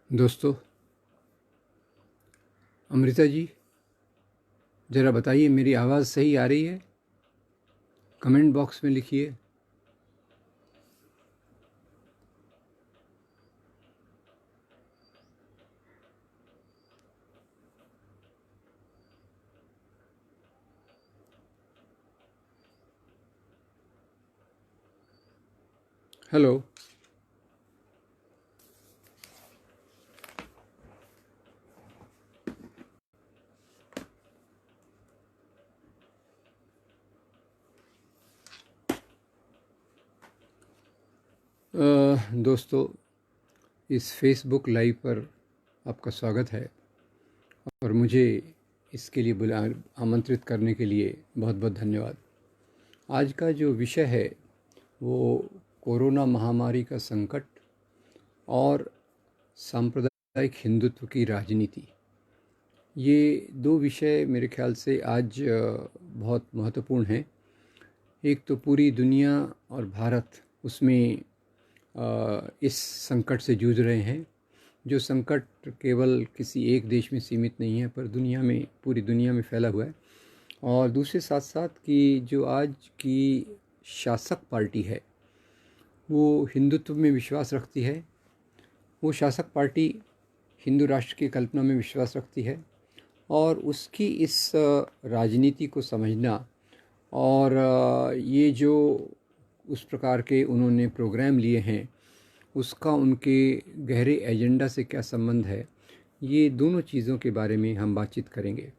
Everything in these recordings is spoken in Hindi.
दोस्तों, अमृता जी, ज़रा बताइए मेरी आवाज़ सही आ रही है? कमेंट बॉक्स में लिखिए। हेलो। दोस्तों, इस फेसबुक लाइव पर आपका स्वागत है और मुझे इसके लिए आमंत्रित करने के लिए बहुत बहुत धन्यवाद। आज का जो विषय है वो कोरोना महामारी का संकट और सांप्रदायिक हिंदुत्व की राजनीति। ये दो विषय मेरे ख्याल से आज बहुत महत्वपूर्ण हैं। एक तो पूरी दुनिया और भारत उसमें इस संकट से जूझ रहे हैं, जो संकट केवल किसी एक देश में सीमित नहीं है पर दुनिया में, पूरी दुनिया में फैला हुआ है। और दूसरे साथ साथ कि जो आज की शासक पार्टी है वो हिंदुत्व में विश्वास रखती है, वो शासक पार्टी हिंदू राष्ट्र की कल्पना में विश्वास रखती है और उसकी इस राजनीति को समझना और ये जो उस प्रकार के उन्होंने प्रोग्राम लिए हैं उसका उनके गहरे एजेंडा से क्या संबंध है, ये दोनों चीज़ों के बारे में हम बातचीत करेंगे।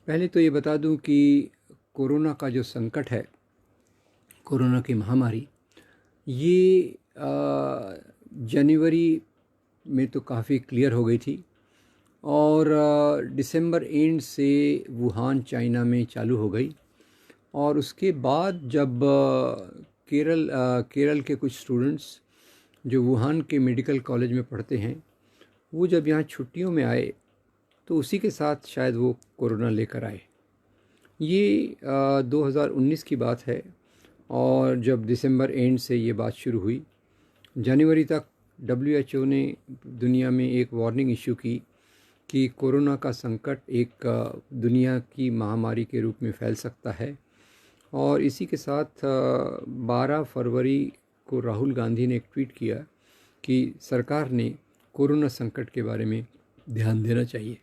पहले तो ये बता दूं कि कोरोना का जो संकट है, कोरोना की महामारी, ये जनवरी में तो काफ़ी क्लियर हो गई थी और दिसंबर एंड से वुहान चाइना में चालू हो गई। और उसके बाद जब केरल के कुछ स्टूडेंट्स जो वुहान के मेडिकल कॉलेज में पढ़ते हैं, वो जब यहाँ छुट्टियों में आए तो उसी के साथ शायद वो कोरोना लेकर आए। ये 2019 की बात है और जब दिसंबर एंड से ये बात शुरू हुई, जनवरी तक WHO ने दुनिया में एक वार्निंग इशू की कि कोरोना का संकट एक दुनिया की महामारी के रूप में फैल सकता है। और इसी के साथ 12 फरवरी को राहुल गांधी ने एक ट्वीट किया कि सरकार ने कोरोना संकट के बारे में ध्यान देना चाहिए।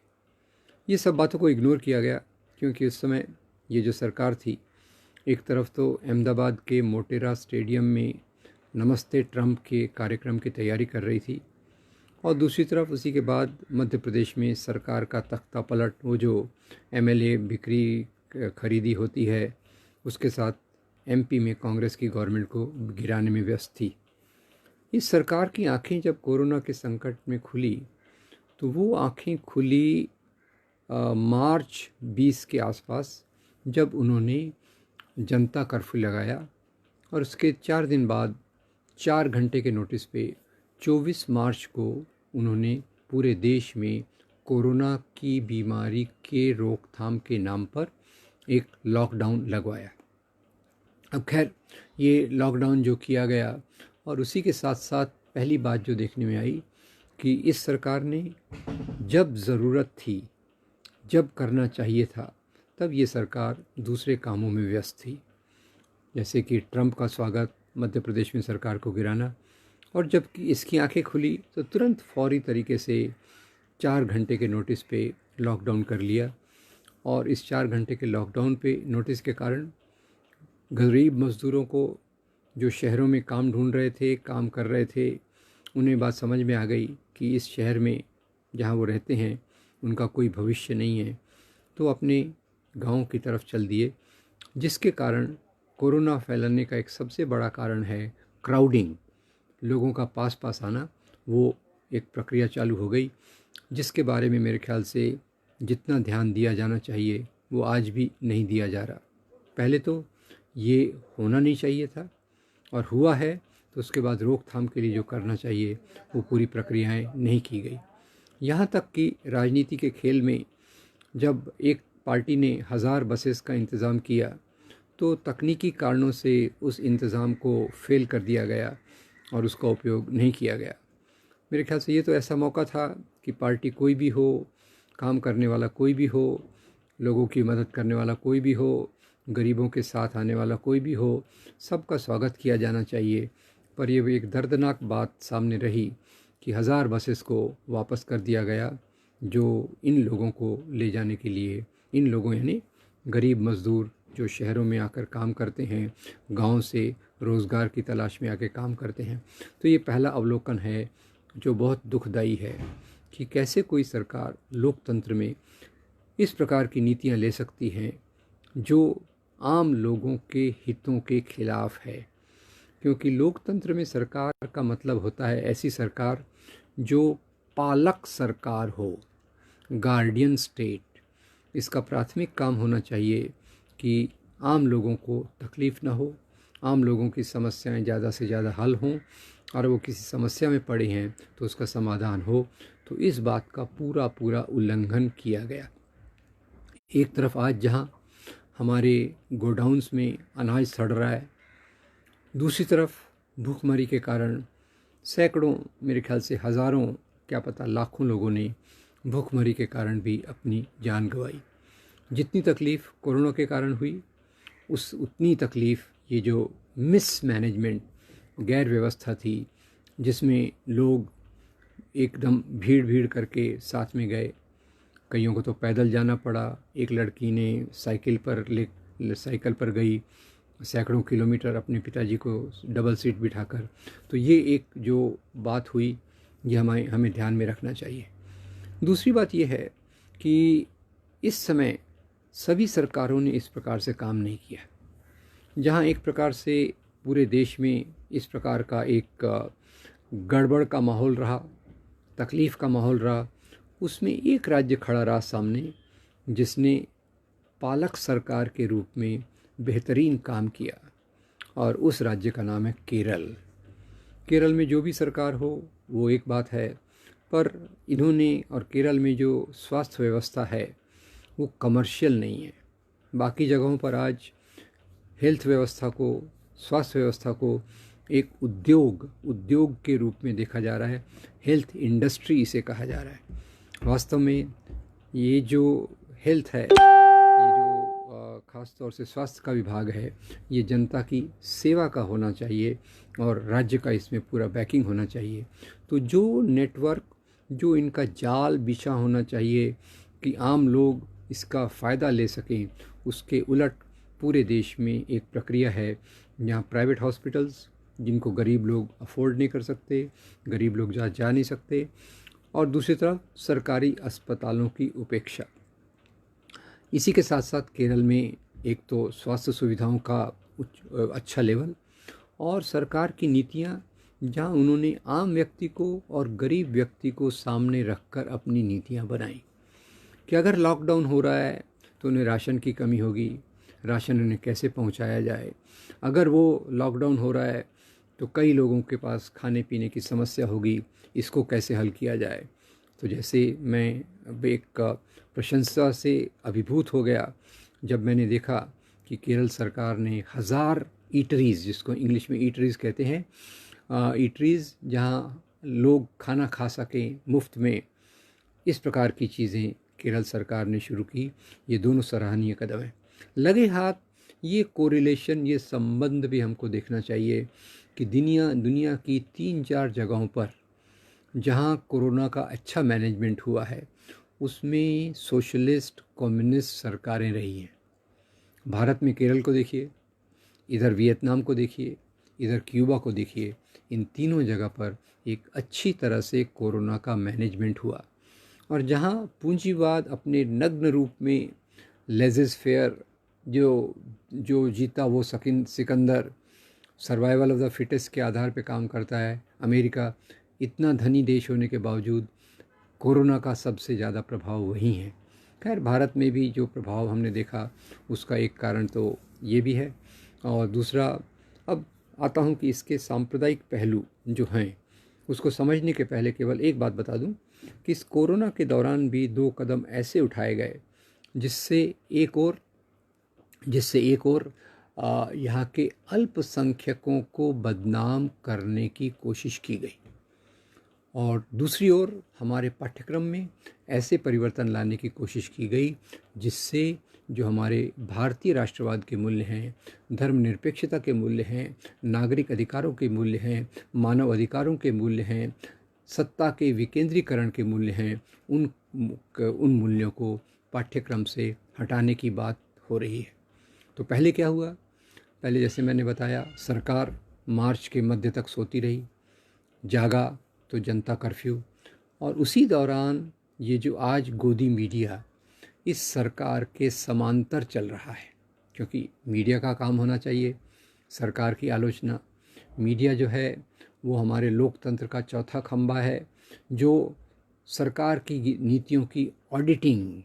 ये सब बातों को इग्नोर किया गया क्योंकि उस समय ये जो सरकार थी, एक तरफ तो अहमदाबाद के मोटेरा स्टेडियम में नमस्ते ट्रंप के कार्यक्रम की तैयारी कर रही थी और दूसरी तरफ उसी के बाद मध्य प्रदेश में सरकार का तख्ता पलट, वो जो MLA बिक्री खरीदी होती है, उसके साथ MP में कांग्रेस की गवर्नमेंट को गिराने में व्यस्त थी। इस सरकार की आंखें जब कोरोना के संकट में खुली तो वो आंखें खुली मार्च 20 के आसपास, जब उन्होंने जनता कर्फ्यू लगाया और उसके 4 दिन बाद 4 घंटे के नोटिस पे 24 मार्च को उन्होंने पूरे देश में कोरोना की बीमारी के रोकथाम के नाम पर एक लॉकडाउन लगवाया। अब खैर, ये लॉकडाउन जो किया गया और उसी के साथ साथ पहली बात जो देखने में आई कि इस सरकार ने जब ज़रूरत थी, जब करना चाहिए था, तब ये सरकार दूसरे कामों में व्यस्त थी, जैसे कि ट्रंप का स्वागत, मध्य प्रदेश में सरकार को गिराना। और जब इसकी आंखें खुली तो तुरंत फौरी तरीके से 4 घंटे के नोटिस पे लॉकडाउन कर लिया। और इस 4 घंटे के लॉकडाउन पे नोटिस के कारण गरीब मज़दूरों को जो शहरों में काम ढूंढ रहे थे, काम कर रहे थे, उन्हें बात समझ में आ गई कि इस शहर में जहाँ वो रहते हैं उनका कोई भविष्य नहीं है, तो अपने गांव की तरफ चल दिए। जिसके कारण कोरोना फैलने का एक सबसे बड़ा कारण है क्राउडिंग, लोगों का पास पास आना। वो एक प्रक्रिया चालू हो गई जिसके बारे में मेरे ख्याल से जितना ध्यान दिया जाना चाहिए वो आज भी नहीं दिया जा रहा। पहले तो ये होना नहीं चाहिए था और हुआ है तो उसके बाद रोकथाम के लिए जो करना चाहिए वो पूरी प्रक्रियाएं नहीं की गई। यहाँ तक कि राजनीति के खेल में जब एक पार्टी ने 1000 बसेस का इंतज़ाम किया तो तकनीकी कारणों से उस इंतज़ाम को फेल कर दिया गया और उसका उपयोग नहीं किया गया। मेरे ख्याल से ये तो ऐसा मौका था कि पार्टी कोई भी हो, काम करने वाला कोई भी हो, लोगों की मदद करने वाला कोई भी हो, गरीबों के साथ आने वाला कोई भी हो, सबका स्वागत किया जाना चाहिए। पर ये भी एक दर्दनाक बात सामने रही कि 1000 बसेस को वापस कर दिया गया, जो इन लोगों को ले जाने के लिए, इन लोगों यानी गरीब मज़दूर जो शहरों में आकर काम करते हैं, गांव से रोज़गार की तलाश में आके काम करते हैं। तो ये पहला अवलोकन है जो बहुत दुखदाई है कि कैसे कोई सरकार लोकतंत्र में इस प्रकार की नीतियां ले सकती हैं जो आम लोगों के हितों के खिलाफ है। क्योंकि लोकतंत्र में सरकार का मतलब होता है ऐसी सरकार जो पालक सरकार हो, गार्डियन स्टेट। इसका प्राथमिक काम होना चाहिए कि आम लोगों को तकलीफ़ ना हो, आम लोगों की समस्याएं ज़्यादा से ज़्यादा हल हों, और वो किसी समस्या में पड़े हैं तो उसका समाधान हो। तो इस बात का पूरा पूरा उल्लंघन किया गया। एक तरफ आज जहां हमारे गोडाउन्स में अनाज सड़ रहा है, दूसरी तरफ भूखमरी के कारण सैकड़ों, मेरे ख्याल से हज़ारों, क्या पता लाखों लोगों ने भूखमरी के कारण भी अपनी जान गंवाई। जितनी तकलीफ़ कोरोना के कारण हुई, उतनी तकलीफ़ ये जो मिसमैनेजमेंट, गैर व्यवस्था थी, जिसमें लोग एकदम भीड़ भीड़ करके साथ में गए, कईयों को तो पैदल जाना पड़ा, एक लड़की ने साइकिल पर गई सैकड़ों किलोमीटर अपने पिताजी को डबल सीट बिठाकर। तो ये एक जो बात हुई, ये हमें ध्यान में रखना चाहिए। दूसरी बात ये है कि इस समय सभी सरकारों ने इस प्रकार से काम नहीं किया। जहाँ एक प्रकार से पूरे देश में इस प्रकार का एक गड़बड़ का माहौल रहा, तकलीफ़ का माहौल रहा, उसमें एक राज्य खड़ा रहा सामने जिसने पालक सरकार के रूप में बेहतरीन काम किया, और उस राज्य का नाम है केरल। केरल में जो भी सरकार हो वो एक बात है, पर इन्होंने, और केरल में जो स्वास्थ्य व्यवस्था है वो कमर्शियल नहीं है। बाकी जगहों पर आज हेल्थ व्यवस्था को, स्वास्थ्य व्यवस्था को एक उद्योग के रूप में देखा जा रहा है। हेल्थ इंडस्ट्री इसे कहा जा रहा है। वास्तव में ये जो हेल्थ है, ये जो ख़ास तौर से स्वास्थ्य का विभाग है, ये जनता की सेवा का होना चाहिए और राज्य का इसमें पूरा बैकिंग होना चाहिए। तो जो नेटवर्क, जो इनका जाल बिछा होना चाहिए कि आम लोग इसका फ़ायदा ले सकें, उसके उलट पूरे देश में एक प्रक्रिया है जहाँ प्राइवेट हॉस्पिटल्स, जिनको गरीब लोग अफोर्ड नहीं कर सकते, गरीब लोग जहाँ जा नहीं सकते, और दूसरी तरफ सरकारी अस्पतालों की उपेक्षा। इसी के साथ साथ केरल में एक तो स्वास्थ्य सुविधाओं का अच्छा लेवल, और सरकार की नीतियाँ जहाँ उन्होंने आम व्यक्ति को और गरीब व्यक्ति को सामने रखकर अपनी नीतियाँ बनाई कि अगर लॉकडाउन हो रहा है तो उन्हें राशन की कमी होगी, राशन उन्हें कैसे पहुंचाया जाए। अगर वो लॉकडाउन हो रहा है तो कई लोगों के पास खाने पीने की समस्या होगी, इसको कैसे हल किया जाए। तो जैसे मैं अब एक प्रशंसा से अभिभूत हो गया जब मैंने देखा कि केरल सरकार ने 1000 ईटरीज़, जिसको इंग्लिश में ईटरीज़ कहते हैं, ईटरीज़ जहाँ लोग खाना खा सकें मुफ्त में, इस प्रकार की चीज़ें केरल सरकार ने शुरू की। ये दोनों सराहनीय कदम हैं। लगे हाथ ये कोरिलेशन, ये संबंध भी हमको देखना चाहिए कि दुनिया की 3-4 जगहों पर जहाँ कोरोना का अच्छा मैनेजमेंट हुआ है, उसमें सोशलिस्ट कम्युनिस्ट सरकारें रही हैं। भारत में केरल को देखिए, इधर वियतनाम को देखिए, इधर क्यूबा को देखिए। इन तीनों जगह पर एक अच्छी तरह से कोरोना का मैनेजमेंट हुआ। और जहाँ पूंजीवाद अपने नग्न रूप में, लेज़ेस फेयर, जो जीता वो Sikandar, survival of the fittest के आधार पे काम करता है। अमेरिका इतना धनी देश होने के बावजूद कोरोना का सबसे ज़्यादा प्रभाव वहीं है। खैर, भारत में भी जो प्रभाव हमने देखा उसका एक कारण तो ये भी है। और दूसरा, अब आता हूँ कि इसके सांप्रदायिक पहलू जो हैं उसको समझने के पहले केवल एक बात बता दूं कि इस कोरोना के दौरान भी 2 कदम ऐसे उठाए गए जिससे एक और यहाँ के अल्पसंख्यकों को बदनाम करने की कोशिश की गई। और दूसरी ओर हमारे पाठ्यक्रम में ऐसे परिवर्तन लाने की कोशिश की गई जिससे जो हमारे भारतीय राष्ट्रवाद के मूल्य हैं, धर्मनिरपेक्षता के मूल्य हैं, नागरिक अधिकारों के मूल्य हैं, मानव अधिकारों के मूल्य हैं, सत्ता के विकेंद्रीकरण के मूल्य हैं, उन मूल्यों को पाठ्यक्रम से हटाने की बात हो रही है। तो पहले क्या हुआ? पहले जैसे मैंने बताया, सरकार मार्च के मध्य तक सोती रही, जागा तो जनता कर्फ्यू, और उसी दौरान ये जो आज गोदी मीडिया इस सरकार के समांतर चल रहा है, क्योंकि मीडिया का काम होना चाहिए सरकार की आलोचना। मीडिया जो है वो हमारे लोकतंत्र का चौथा खंभा है, जो सरकार की नीतियों की ऑडिटिंग,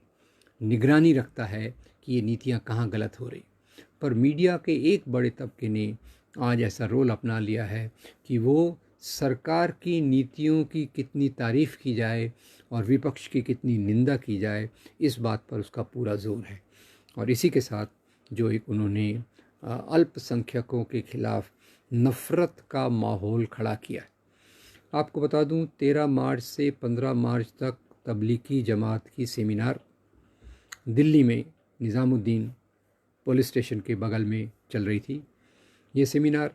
निगरानी रखता है कि ये नीतियां कहाँ गलत हो रही। पर मीडिया के एक बड़े तबके ने आज ऐसा रोल अपना लिया है कि वो सरकार की नीतियों की कितनी तारीफ़ की जाए और विपक्ष की कितनी निंदा की जाए, इस बात पर उसका पूरा जोर है। और इसी के साथ जो एक उन्होंने अल्पसंख्यकों के खिलाफ नफ़रत का माहौल खड़ा किया। आपको बता दूं, 13 मार्च से 15 मार्च तक तबलीगी जमात की सेमिनार दिल्ली में निज़ामुद्दीन पुलिस स्टेशन के बगल में चल रही थी। ये सेमिनार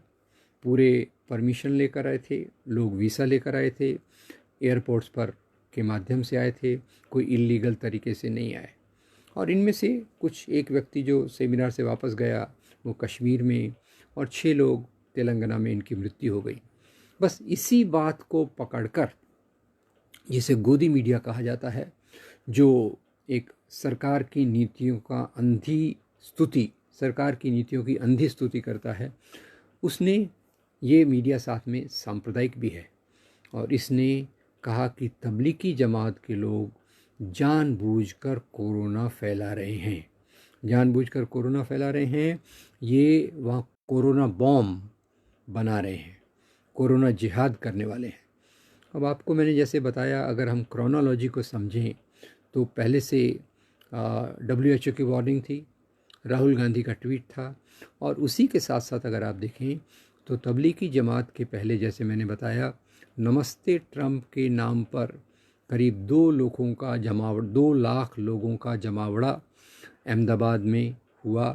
पूरे परमिशन लेकर आए थे, लोग वीज़ा लेकर आए थे, एयरपोर्ट्स पर के माध्यम से आए थे, कोई इल्लीगल तरीके से नहीं आए। और इनमें से कुछ एक व्यक्ति जो सेमिनार से वापस गया वो कश्मीर में, और 6 लोग तेलंगाना में इनकी मृत्यु हो गई। बस इसी बात को पकड़कर, जिसे गोदी मीडिया कहा जाता है, जो एक सरकार की नीतियों का सरकार की नीतियों की अंधी स्तुति करता है, उसने ये मीडिया साथ में सांप्रदायिक भी है, और इसने कहा कि तबलीगी जमात के लोग जानबूझकर कोरोना फैला रहे हैं, जानबूझकर कोरोना फैला रहे हैं, ये वहाँ कोरोना बॉम्ब बना रहे हैं, कोरोना जिहाद करने वाले हैं। अब आपको मैंने जैसे बताया, अगर हम क्रोनोलॉजी को समझें तो पहले से WHO की वार्निंग थी, राहुल गांधी का ट्वीट था, और उसी के साथ साथ अगर आप देखें तो तबलीगी जमात के पहले, जैसे मैंने बताया, नमस्ते ट्रंप के नाम पर करीब 2 लाख लोगों का जमावड़ा अहमदाबाद में हुआ,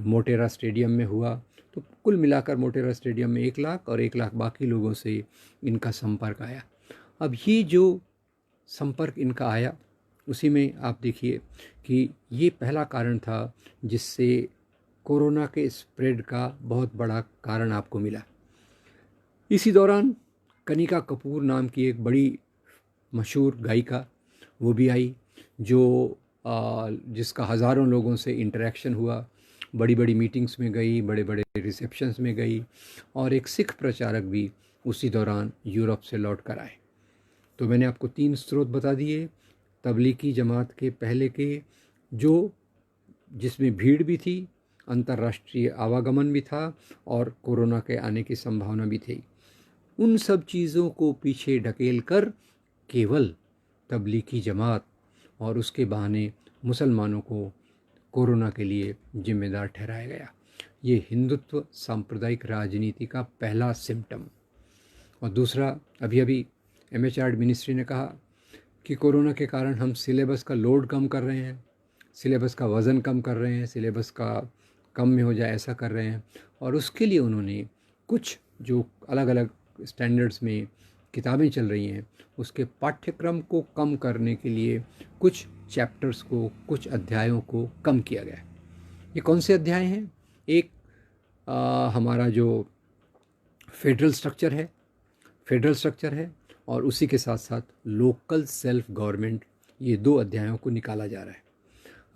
मोटेरा स्टेडियम में हुआ। तो कुल मिलाकर मोटेरा स्टेडियम में 1 लाख और 1 लाख बाकी लोगों से इनका संपर्क आया। अब ये जो संपर्क इनका आया, उसी में आप देखिए कि ये पहला कारण था जिससे कोरोना के स्प्रेड का बहुत बड़ा कारण आपको मिला। इसी दौरान कनिका कपूर नाम की एक बड़ी मशहूर गायिका वो भी आई, जो जिसका हज़ारों लोगों से इंटरेक्शन हुआ, बड़ी बड़ी मीटिंग्स में गई, बड़े बड़े रिसेप्शंस में गई, और एक सिख प्रचारक भी उसी दौरान यूरोप से लौट कर आए। तो मैंने आपको 3 स्रोत बता दिए तबलीगी जमात के पहले के, जो जिसमें भीड़ भी थी, अंतर्राष्ट्रीय आवागमन भी था, और कोरोना के आने की संभावना भी थी। उन सब चीज़ों को पीछे ढकेल कर केवल तबलीगी जमात और उसके बहाने मुसलमानों को कोरोना के लिए जिम्मेदार ठहराया गया। ये हिंदुत्व सांप्रदायिक राजनीति का पहला सिम्टम। और दूसरा, अभी MHRD मिनिस्ट्री ने कहा कि कोरोना के कारण हम सिलेबस का लोड कम कर रहे हैं, सिलेबस का वज़न कम कर रहे हैं, सिलेबस का कम में हो जाए ऐसा कर रहे हैं। और उसके लिए उन्होंने कुछ जो अलग अलग स्टैंडर्ड्स में किताबें चल रही हैं, उसके पाठ्यक्रम को कम करने के लिए कुछ चैप्टर्स को, कुछ अध्यायों को कम किया गया है। ये कौन से अध्याय हैं? एक हमारा जो फेडरल स्ट्रक्चर है, और उसी के साथ साथ लोकल सेल्फ गवर्नमेंट, ये 2 अध्यायों को निकाला जा रहा है।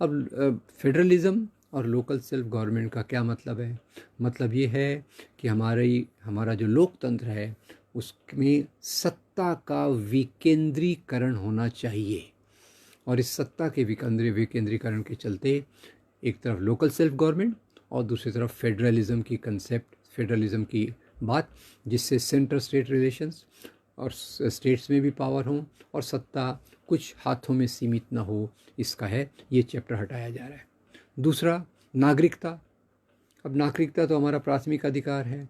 अब फेडरलिज्म और लोकल सेल्फ गवर्नमेंट का क्या मतलब है? मतलब ये है कि हमारा जो लोकतंत्र है उसमें सत्ता का विकेंद्रीकरण होना चाहिए, और इस सत्ता के विकेंद्रीकरण के चलते एक तरफ लोकल सेल्फ गवर्नमेंट और दूसरी तरफ फेडरलिज्म की कंसेप्ट, फेडरलिज्म की बात, जिससे सेंटर स्टेट रिलेशंस और स्टेट्स में भी पावर हो और सत्ता कुछ हाथों में सीमित ना हो, इसका है ये चैप्टर हटाया जा रहा है। दूसरा, नागरिकता। अब नागरिकता तो हमारा प्राथमिक अधिकार है,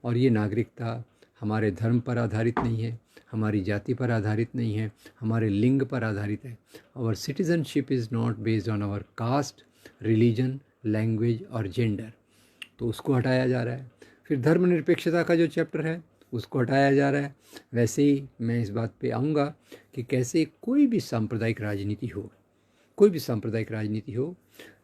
और ये नागरिकता हमारे धर्म पर आधारित नहीं है, हमारी जाति पर आधारित नहीं है, हमारे लिंग पर आधारित है। Our citizenship is not based on our caste, religion, language और जेंडर। तो उसको हटाया जा रहा है। फिर धर्मनिरपेक्षता का जो चैप्टर है उसको हटाया जा रहा है। वैसे ही मैं इस बात पे आऊँगा कि कैसे कोई भी सांप्रदायिक राजनीति हो, कोई भी सांप्रदायिक राजनीति हो,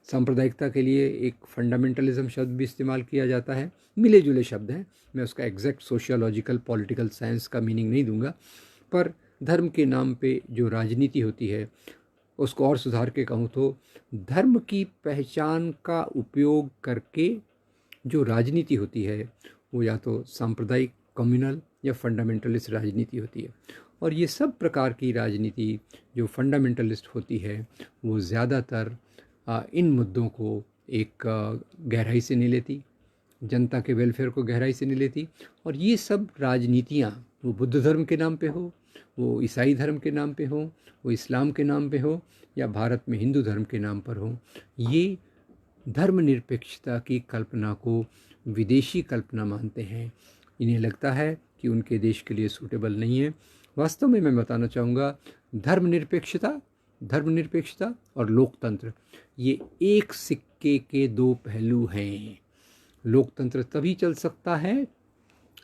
सांप्रदायिकता के लिए एक फंडामेंटलिज्म शब्द भी इस्तेमाल किया जाता है। मिले जुले शब्द हैं, मैं उसका एग्जैक्ट सोशियोलॉजिकल पॉलिटिकल साइंस का मीनिंग नहीं दूंगा, पर धर्म के नाम पे जो राजनीति होती है उसको और सुधार के कहूँ तो धर्म की पहचान का उपयोग करके जो राजनीति होती है वो या तो सांप्रदायिक, कम्युनल या फंडामेंटलिस्ट राजनीति होती है। और ये सब प्रकार की राजनीति जो फंडामेंटलिस्ट होती है वो ज़्यादातर इन मुद्दों को एक गहराई से नहीं लेती, जनता के वेलफेयर को गहराई से नहीं लेती। और ये सब राजनीतियाँ वो बुद्ध धर्म के नाम पे हो, वो ईसाई धर्म के नाम पे हो, वो इस्लाम के नाम पे हो, या भारत में हिंदू धर्म के नाम पर हो, ये धर्मनिरपेक्षता की कल्पना को विदेशी कल्पना मानते हैं। इन्हें लगता है कि उनके देश के लिए सूटेबल नहीं है। वास्तव में मैं बताना चाहूँगा धर्मनिरपेक्षता और लोकतंत्र ये एक सिक्के के दो पहलू हैं। लोकतंत्र तभी चल सकता है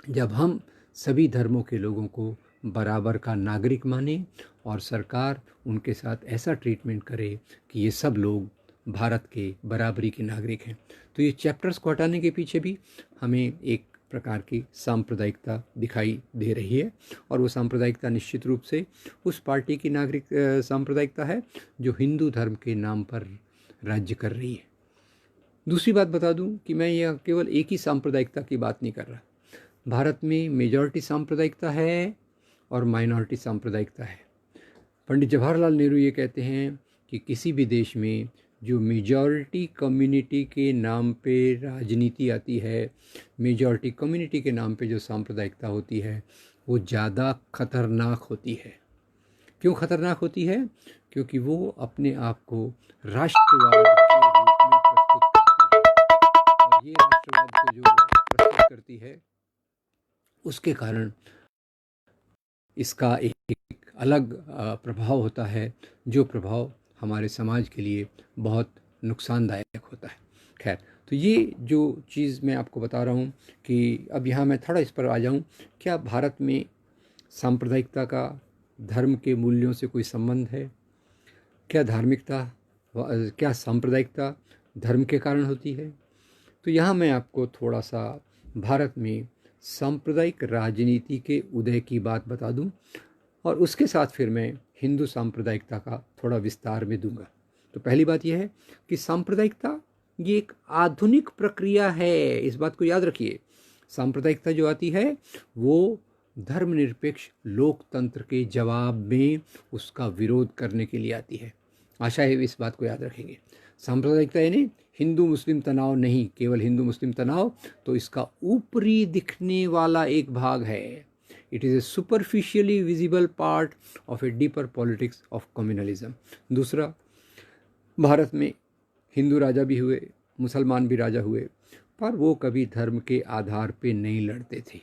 जब हम सभी धर्मों के लोगों को बराबर का नागरिक माने और सरकार उनके साथ ऐसा ट्रीटमेंट करे कि ये सब लोग भारत के बराबरी के नागरिक हैं। तो ये चैप्टर्स को हटाने के पीछे भी हमें एक प्रकार की सांप्रदायिकता दिखाई दे रही है, और वो सांप्रदायिकता निश्चित रूप से उस पार्टी की नागरिक सांप्रदायिकता है जो हिंदू धर्म के नाम पर राज्य कर रही है। दूसरी बात बता दूं कि मैं यह केवल एक ही सांप्रदायिकता की बात नहीं कर रहा। भारत में मेजॉरिटी सांप्रदायिकता है और माइनॉरिटी सांप्रदायिकता है। पंडित जवाहरलाल नेहरू ये कहते हैं कि किसी भी देश में जो मेजॉरिटी कम्युनिटी के नाम पे राजनीति आती है, मेजॉरिटी कम्युनिटी के नाम पे जो सांप्रदायिकता होती है वो ज़्यादा खतरनाक होती है। क्यों खतरनाक होती है? क्योंकि वो अपने आप को राष्ट्रवाद के रूप में प्रस्तुत करती है, और ये राष्ट्रवाद को जो प्रस्तुत करती है उसके कारण इसका एक अलग प्रभाव होता है, जो प्रभाव हमारे समाज के लिए बहुत नुकसानदायक होता है। खैर, तो ये जो चीज़ मैं आपको बता रहा हूँ कि अब यहाँ मैं थोड़ा इस पर आ जाऊँ, क्या भारत में सांप्रदायिकता का धर्म के मूल्यों से कोई संबंध है? क्या सांप्रदायिकता धर्म के कारण होती है? तो यहाँ मैं आपको थोड़ा सा भारत में सांप्रदायिक राजनीति के उदय की बात बता दूं, और उसके साथ फिर मैं हिंदू सांप्रदायिकता का थोड़ा विस्तार में दूंगा। तो पहली बात यह है कि सांप्रदायिकता ये एक आधुनिक प्रक्रिया है। इस बात को याद रखिए, सांप्रदायिकता जो आती है वो धर्मनिरपेक्ष लोकतंत्र के जवाब में उसका विरोध करने के लिए आती है। आशा है इस बात को याद रखेंगे। सांप्रदायिकता यानी हिंदू मुस्लिम तनाव नहीं, केवल हिंदू मुस्लिम तनाव तो इसका ऊपरी दिखने वाला एक भाग है। It is a superficially visible part of a deeper politics of communalism. दूसरा, भारत में हिंदू राजा भी हुए, मुसलमान भी राजा हुए, पर वो कभी धर्म के आधार पे नहीं लड़ते थे।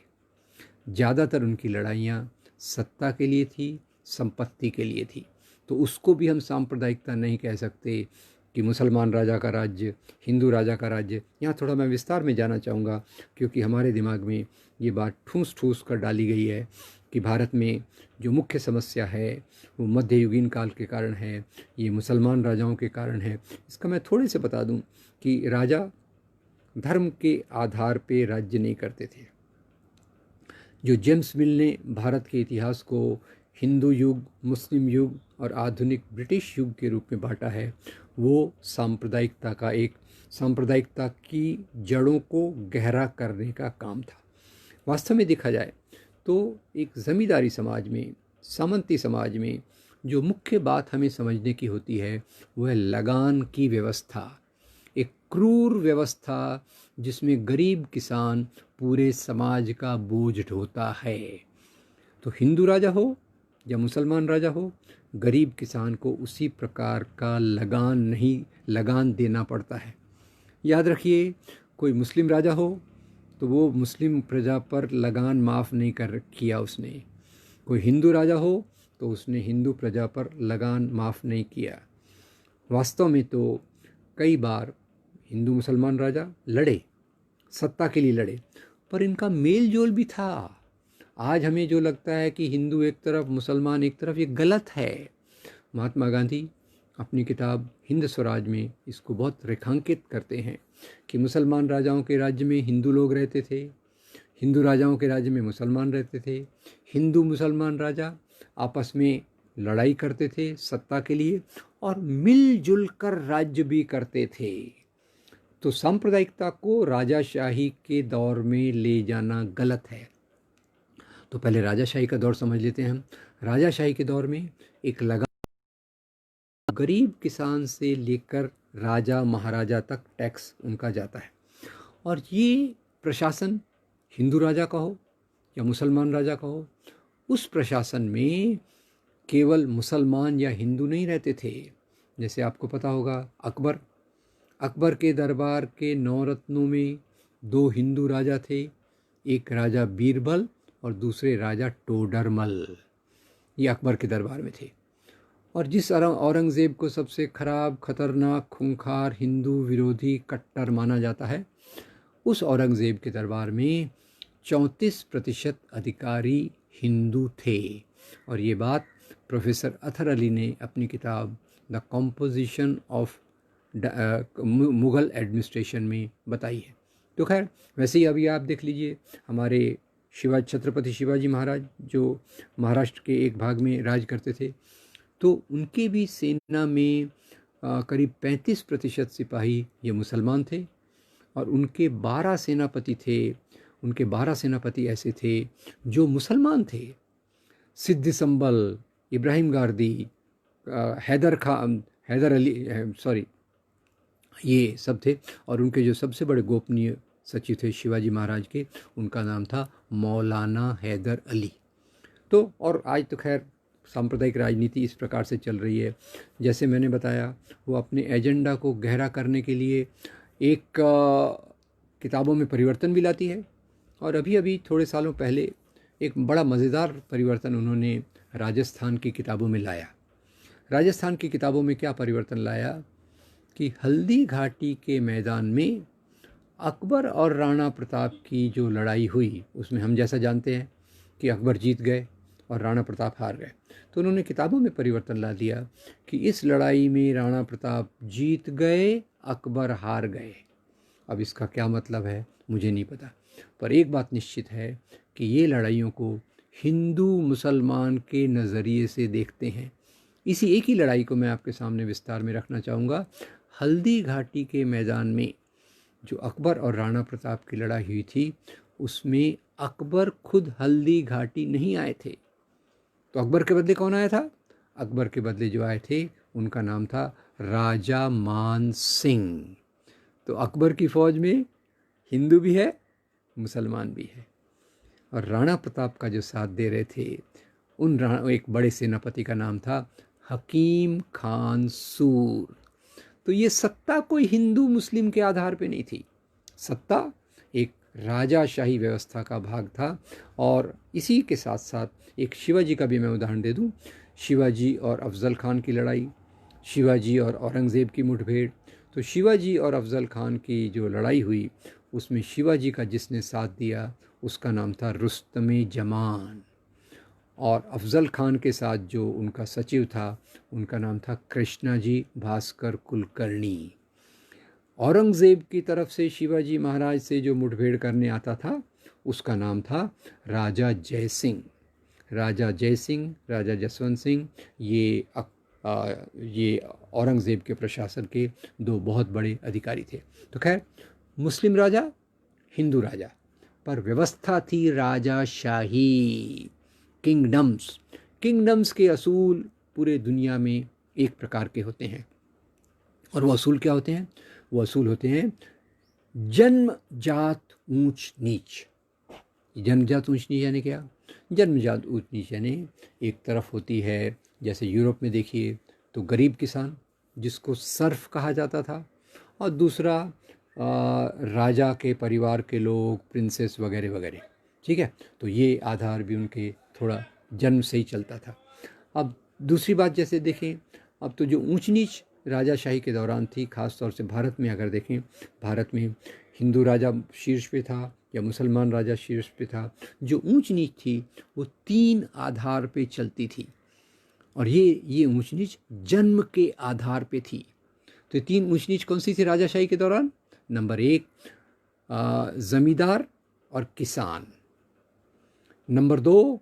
ज़्यादातर उनकी लड़ाइयाँ सत्ता के लिए थी, संपत्ति के लिए थी। तो उसको भी हम सांप्रदायिकता नहीं कह सकते कि मुसलमान राजा का राज्य, हिंदू राजा का राज्य। यहाँ थोड़ा मैं विस्तार में जाना चाहूँगा, क्योंकि हमारे दिमाग में ये बात ठूस ठूस कर डाली गई है कि भारत में जो मुख्य समस्या है वो मध्ययुगीन काल के कारण है, ये मुसलमान राजाओं के कारण है। इसका मैं थोड़े से बता दूँ कि राजा धर्म के आधार पे राज्य नहीं करते थे। जो जेम्स मिल ने भारत के इतिहास को हिंदू युग, मुस्लिम युग और आधुनिक ब्रिटिश युग के रूप में बांटा है, वो सांप्रदायिकता की जड़ों को गहरा करने का काम था। वास्तव में देखा जाए तो एक ज़मींदारी समाज में, सामंती समाज में जो मुख्य बात हमें समझने की होती है वो है लगान की व्यवस्था। एक क्रूर व्यवस्था जिसमें गरीब किसान पूरे समाज का बोझ ढोता है। तो हिंदू राजा हो या मुसलमान राजा हो, गरीब किसान को उसी प्रकार का लगान देना पड़ता है। याद रखिए, कोई मुस्लिम राजा हो तो वो मुस्लिम प्रजा पर लगान माफ़ नहीं किया उसने। कोई हिंदू राजा हो तो उसने हिंदू प्रजा पर लगान माफ़ नहीं किया। वास्तव में तो कई बार हिंदू मुसलमान राजा लड़े, सत्ता के लिए लड़े, पर इनका मेल जोल भी था। आज हमें जो लगता है कि हिंदू एक तरफ मुसलमान एक तरफ, ये गलत है। महात्मा गांधी अपनी किताब हिंद स्वराज में इसको बहुत रेखांकित करते हैं कि मुसलमान राजाओं के राज्य में हिंदू लोग रहते थे, हिंदू राजाओं के राज्य में मुसलमान रहते थे। हिंदू मुसलमान राजा आपस में लड़ाई करते थे सत्ता के लिए और मिलजुल कर राज्य भी करते थे। तो सांप्रदायिकता को राजाशाही के दौर में ले जाना गलत है। तो पहले राजाशाही का दौर समझ लेते हैं हम। राजाशाही के दौर में एक लगान गरीब किसान से लेकर राजा महाराजा तक टैक्स उनका जाता है, और ये प्रशासन हिंदू राजा का हो या मुसलमान राजा का हो, उस प्रशासन में केवल मुसलमान या हिंदू नहीं रहते थे। जैसे आपको पता होगा अकबर के दरबार के 9 रत्नों में 2 हिंदू राजा थे, एक राजा बीरबल और दूसरे राजा टोडरमल। ये अकबर के दरबार में थे। और जिस औरंगज़ेब को सबसे खराब, खतरनाक, खूंखार, हिंदू विरोधी, कट्टर माना जाता है, उस औरंगज़ेब के दरबार में 34% अधिकारी हिंदू थे। और ये बात प्रोफेसर अतहर अली ने अपनी किताब the composition of Mughal administration में बताई है। तो खैर, वैसे ही अभी आप देख लीजिए, हमारे छत्रपति शिवाजी महाराज जो महाराष्ट्र के एक भाग में राज करते थे, तो उनके भी सेना में करीब 35% सिपाही ये मुसलमान थे, और उनके 12 सेनापति थे। उनके 12 सेनापति ऐसे थे जो मुसलमान थे। सिद्दी संबल, इब्राहिम गारदी, हैदर अली, ये सब थे। और उनके जो सबसे बड़े गोपनीय सचिव थे शिवाजी महाराज के, उनका नाम था मौलाना हैदर अली। तो और आज तो खैर सांप्रदायिक राजनीति इस प्रकार से चल रही है। जैसे मैंने बताया, वो अपने एजेंडा को गहरा करने के लिए एक किताबों में परिवर्तन भी लाती है। और अभी अभी थोड़े सालों पहले एक बड़ा मज़ेदार परिवर्तन उन्होंने राजस्थान की किताबों में लाया। राजस्थान की किताबों में क्या परिवर्तन लाया कि हल्दी घाटी के मैदान में अकबर और राणा प्रताप की जो लड़ाई हुई, उसमें हम जैसा जानते हैं कि अकबर जीत गए और राणा प्रताप हार गए। तो उन्होंने किताबों में परिवर्तन ला दिया कि इस लड़ाई में राणा प्रताप जीत गए, अकबर हार गए। अब इसका क्या मतलब है मुझे नहीं पता, पर एक बात निश्चित है कि ये लड़ाइयों को हिंदू मुसलमान के नज़रिए से देखते हैं। इसी एक ही लड़ाई को मैं आपके सामने विस्तार में रखना चाहूँगा। हल्दी घाटी के मैदान में जो अकबर और राणा प्रताप की लड़ाई हुई थी, उसमें अकबर खुद हल्दी घाटी नहीं आए थे। तो अकबर के बदले कौन आया था? अकबर के बदले जो आए थे उनका नाम था राजा मान सिंह। तो अकबर की फ़ौज में हिंदू भी है, मुसलमान भी है। और राणा प्रताप का जो साथ दे रहे थे एक बड़े सेनापति का नाम था हकीम खान सूर। तो ये सत्ता कोई हिंदू मुस्लिम के आधार पे नहीं थी, सत्ता एक राजाशाही व्यवस्था का भाग था। और इसी के साथ साथ एक शिवाजी का भी मैं उदाहरण दे दूं। शिवाजी और अफजल खान की लड़ाई, शिवाजी और औरंगज़ेब की मुठभेड़। तो शिवाजी और अफजल खान की जो लड़ाई हुई, उसमें शिवाजी का जिसने साथ दिया उसका नाम था रुस्तमे जमान, और अफजल खान के साथ जो उनका सचिव था उनका नाम था कृष्णाजी भास्कर कुलकर्णी। औरंगज़ेब की तरफ से शिवाजी महाराज से जो मुठभेड़ करने आता था उसका नाम था राजा जयसिंह। राजा जयसिंह, राजा जसवंत सिंह, ये औरंगज़ेब के प्रशासन के 2 बहुत बड़े अधिकारी थे। तो खैर, मुस्लिम राजा, हिंदू राजा, पर व्यवस्था थी राजाशाही। किंगडम्स के असूल पूरे दुनिया में एक प्रकार के होते हैं। और वो असूल क्या होते हैं? वो असूल होते हैं जन्मजात ऊंच नीच। जन्मजात ऊंच नीच यानी क्या? जन्मजात ऊंच नीच यानी एक तरफ होती है, जैसे यूरोप में देखिए तो गरीब किसान जिसको सर्फ कहा जाता था, और दूसरा राजा के परिवार के लोग, प्रिंसेस वगैरह वगैरह। ठीक है, तो ये आधार भी उनके थोड़ा जन्म से ही चलता था। अब दूसरी बात जैसे देखें, अब तो जो ऊंच नीच राजाशाही के दौरान थी, ख़ास तौर से भारत में अगर देखें, भारत में हिंदू राजा शीर्ष पे था या मुसलमान राजा शीर्ष पे था। जो ऊंच नीच थी वो 3 आधार पे चलती थी, और ये ऊंच नीच जन्म के आधार पे थी। तो 3 ऊंच नीच कौन सी थी राजाशाही के दौरान? नंबर 1 ज़मींदार और किसान। नंबर 2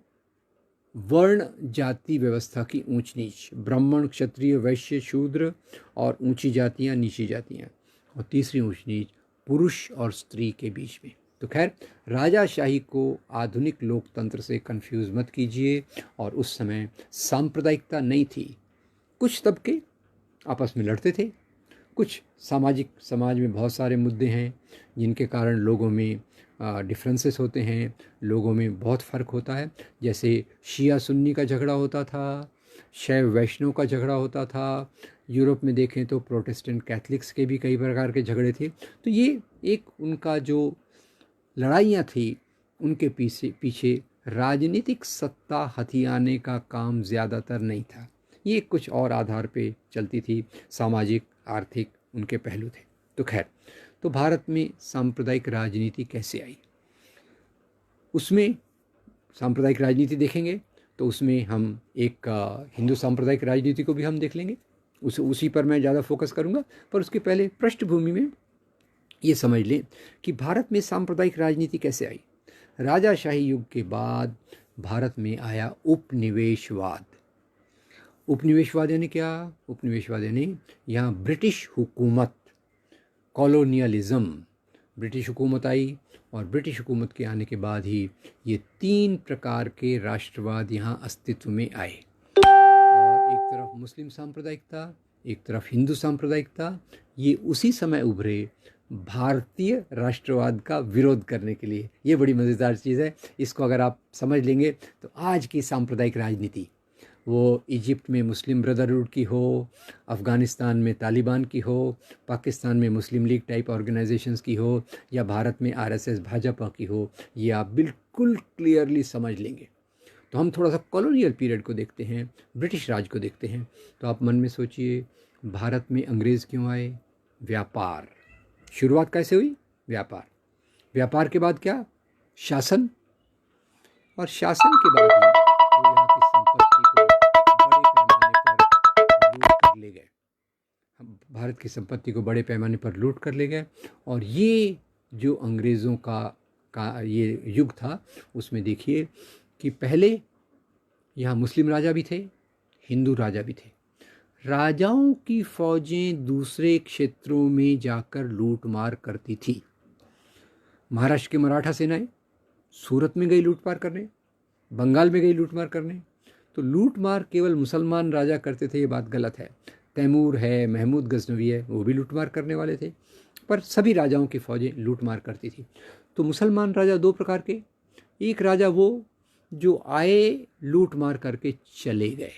वर्ण जाति व्यवस्था की ऊंच नीच, ब्राह्मण क्षत्रिय वैश्य शूद्र और ऊंची जातियां नीची जातियां। और तीसरी ऊंच नीच पुरुष और स्त्री के बीच में। तो खैर, राजाशाही को आधुनिक लोकतंत्र से कंफ्यूज मत कीजिए। और उस समय सांप्रदायिकता नहीं थी। कुछ तबके आपस में लड़ते थे, कुछ समाज में बहुत सारे मुद्दे हैं जिनके कारण लोगों में डिफरेंसेस होते हैं, लोगों में बहुत फ़र्क होता है। जैसे शिया सुन्नी का झगड़ा होता था, शैव वैष्णव का झगड़ा होता था। यूरोप में देखें तो प्रोटेस्टेंट कैथलिक्स के भी कई प्रकार के झगड़े थे। तो ये एक उनका जो लड़ाइयाँ थी, उनके पीछे राजनीतिक सत्ता हथियाने का काम ज़्यादातर नहीं था। ये कुछ और आधार पे चलती थी, सामाजिक आर्थिक उनके पहलू थे। तो खैर, तो भारत में सांप्रदायिक राजनीति कैसे आई? उसमें सांप्रदायिक राजनीति देखेंगे तो उसमें हम एक हिंदू सांप्रदायिक राजनीति को भी हम देख लेंगे। उसी पर मैं ज़्यादा फोकस करूँगा। पर उसके पहले पृष्ठभूमि में ये समझ लें कि भारत में सांप्रदायिक राजनीति कैसे आई। राजाशाही युग के बाद भारत में आया उपनिवेशवाद। उपनिवेशवाद यानी क्या? उपनिवेशवाद यानी यहाँ ब्रिटिश हुकूमत, कॉलोनियलिज्म, ब्रिटिश हुकूमत आई। और ब्रिटिश हुकूमत के आने के बाद ही ये 3 प्रकार के राष्ट्रवाद यहाँ अस्तित्व में आए। और एक तरफ मुस्लिम सांप्रदायिकता, एक तरफ हिंदू सांप्रदायिकता। ये उसी समय उभरे भारतीय राष्ट्रवाद का विरोध करने के लिए। ये बड़ी मज़ेदार चीज़ है। इसको अगर आप समझ लेंगे तो आज की सांप्रदायिक राजनीति, वो इजिप्ट में मुस्लिम ब्रदरहुड की हो, अफ़गानिस्तान में तालिबान की हो, पाकिस्तान में मुस्लिम लीग टाइप ऑर्गेनाइजेशंस की हो, या भारत में आरएसएस भाजपा की हो, ये आप बिल्कुल क्लियरली समझ लेंगे। तो हम थोड़ा सा कॉलोनियल पीरियड को देखते हैं, ब्रिटिश राज को देखते हैं। तो आप मन में सोचिए, भारत में अंग्रेज़ क्यों आए? व्यापार। शुरुआत कैसे हुई? व्यापार। व्यापार के बाद क्या? शासन। और शासन के बाद ही वो यहाँ की संपत्ति को बड़े पैमाने पर लूट कर ले गए। भारत की संपत्ति को बड़े पैमाने पर लूट कर ले गए। और ये जो अंग्रेज़ों का ये युग था, उसमें देखिए कि पहले यहाँ मुस्लिम राजा भी थे, हिंदू राजा भी थे। राजाओं की फ़ौजें दूसरे क्षेत्रों में जाकर लूट मार करती थी। महाराष्ट्र की मराठा सेनाएं सूरत में गई लूटमार करने, बंगाल में गई लूटमार करने। तो लूटमार केवल मुसलमान राजा करते थे, ये बात गलत है। तैमूर है, महमूद गजनवी है, वो भी लूटमार करने वाले थे। पर सभी राजाओं की फ़ौजें लूटमार करती थी। तो मुसलमान राजा 2 प्रकार के। एक राजा वो जो आए लूट मार करके चले गए।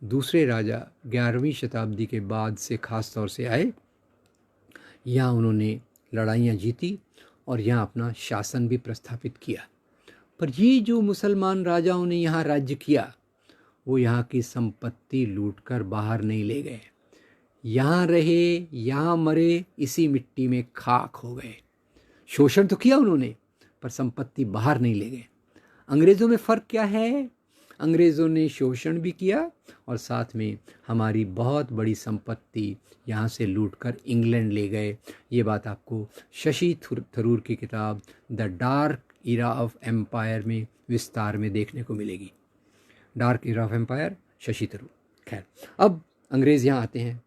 दूसरे राजा 11वीं शताब्दी के बाद से ख़ास तौर से आए, यहाँ उन्होंने लड़ाइयाँ जीती और यहाँ अपना शासन भी प्रस्थापित किया। पर ये जो मुसलमान राजाओं ने यहाँ राज्य किया, वो यहाँ की संपत्ति लूटकर बाहर नहीं ले गए। यहाँ रहे, यहाँ मरे, इसी मिट्टी में खाक हो गए। शोषण तो किया उन्होंने, पर संपत्ति बाहर नहीं ले गए। अंग्रेज़ों में फ़र्क क्या है? अंग्रेज़ों ने शोषण भी किया और साथ में हमारी बहुत बड़ी संपत्ति यहाँ से लूटकर इंग्लैंड ले गए। ये बात आपको शशि थरूर की किताब the dark era of empire में विस्तार में देखने को मिलेगी। Dark era of empire, Shashi Tharoor. खैर, अब अंग्रेज़ यहाँ आते हैं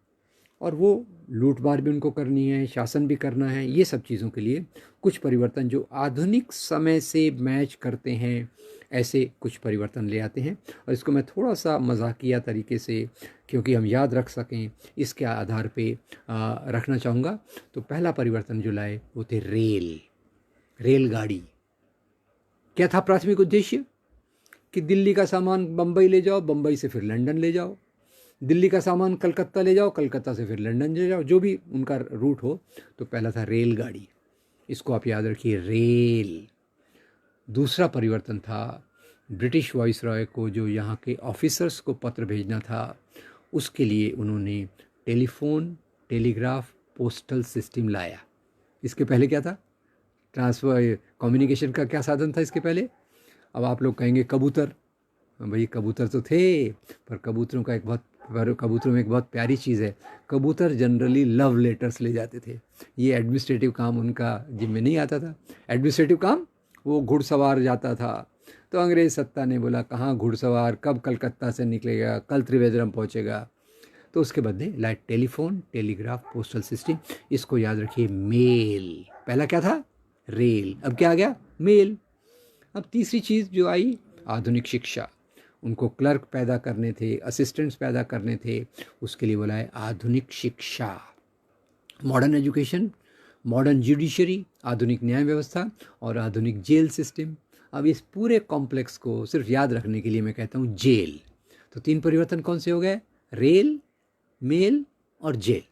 और वो लूटमार भी उनको करनी है, शासन भी करना है। ये सब चीज़ों के लिए कुछ परिवर्तन जो आधुनिक समय से मैच करते हैं, ऐसे कुछ परिवर्तन ले आते हैं। और इसको मैं थोड़ा सा मजाकिया तरीके से, क्योंकि हम याद रख सकें, इसके आधार पे रखना चाहूँगा। तो पहला परिवर्तन जो लाए वो थे रेलगाड़ी। क्या था प्राथमिक उद्देश्य? कि दिल्ली का सामान बम्बई ले जाओ, बम्बई से फिर लंदन ले जाओ, दिल्ली का सामान कलकत्ता ले जाओ, कलकत्ता से फिर लंदन ले जाओ, जो भी उनका रूट हो। तो पहला था रेलगाड़ी, इसको आप याद रखिए, रेल। दूसरा परिवर्तन था ब्रिटिश वाइसरॉय को जो यहाँ के ऑफिसर्स को पत्र भेजना था, उसके लिए उन्होंने टेलीफोन, टेलीग्राफ, पोस्टल सिस्टम लाया। इसके पहले क्या था? ट्रांसफर कम्युनिकेशन का क्या साधन था इसके पहले? अब आप लोग कहेंगे कबूतर। भाई कबूतर तो थे, पर कबूतरों में एक बहुत प्यारी चीज़ है, कबूतर जनरली लव लेटर्स ले जाते थे। ये एडमिनिस्ट्रेटिव काम उनका जिम्मे नहीं आता था। एडमिनिस्ट्रेटिव काम वो घुड़सवार जाता था। तो अंग्रेज़ सत्ता ने बोला कहाँ घुड़सवार, कब कलकत्ता से निकलेगा, कल त्रिवेंद्रम पहुँचेगा। तो उसके बदले like telephone, telegraph, postal system. इसको याद रखिए, मेल। पहला क्या था? रेल। अब क्या आ गया? मेल। अब तीसरी चीज़ जो आई, आधुनिक शिक्षा। उनको क्लर्क पैदा करने थे, असिस्टेंट्स पैदा करने थे, उसके लिए बोला है आधुनिक शिक्षा। मॉडर्न एजुकेशन, मॉडर्न जुडिशरी, आधुनिक न्याय व्यवस्था और आधुनिक जेल सिस्टम। अब इस पूरे कॉम्प्लेक्स को सिर्फ याद रखने के लिए मैं कहता हूँ जेल। तो 3 परिवर्तन कौन से हो गए? रेल, मेल और जेल।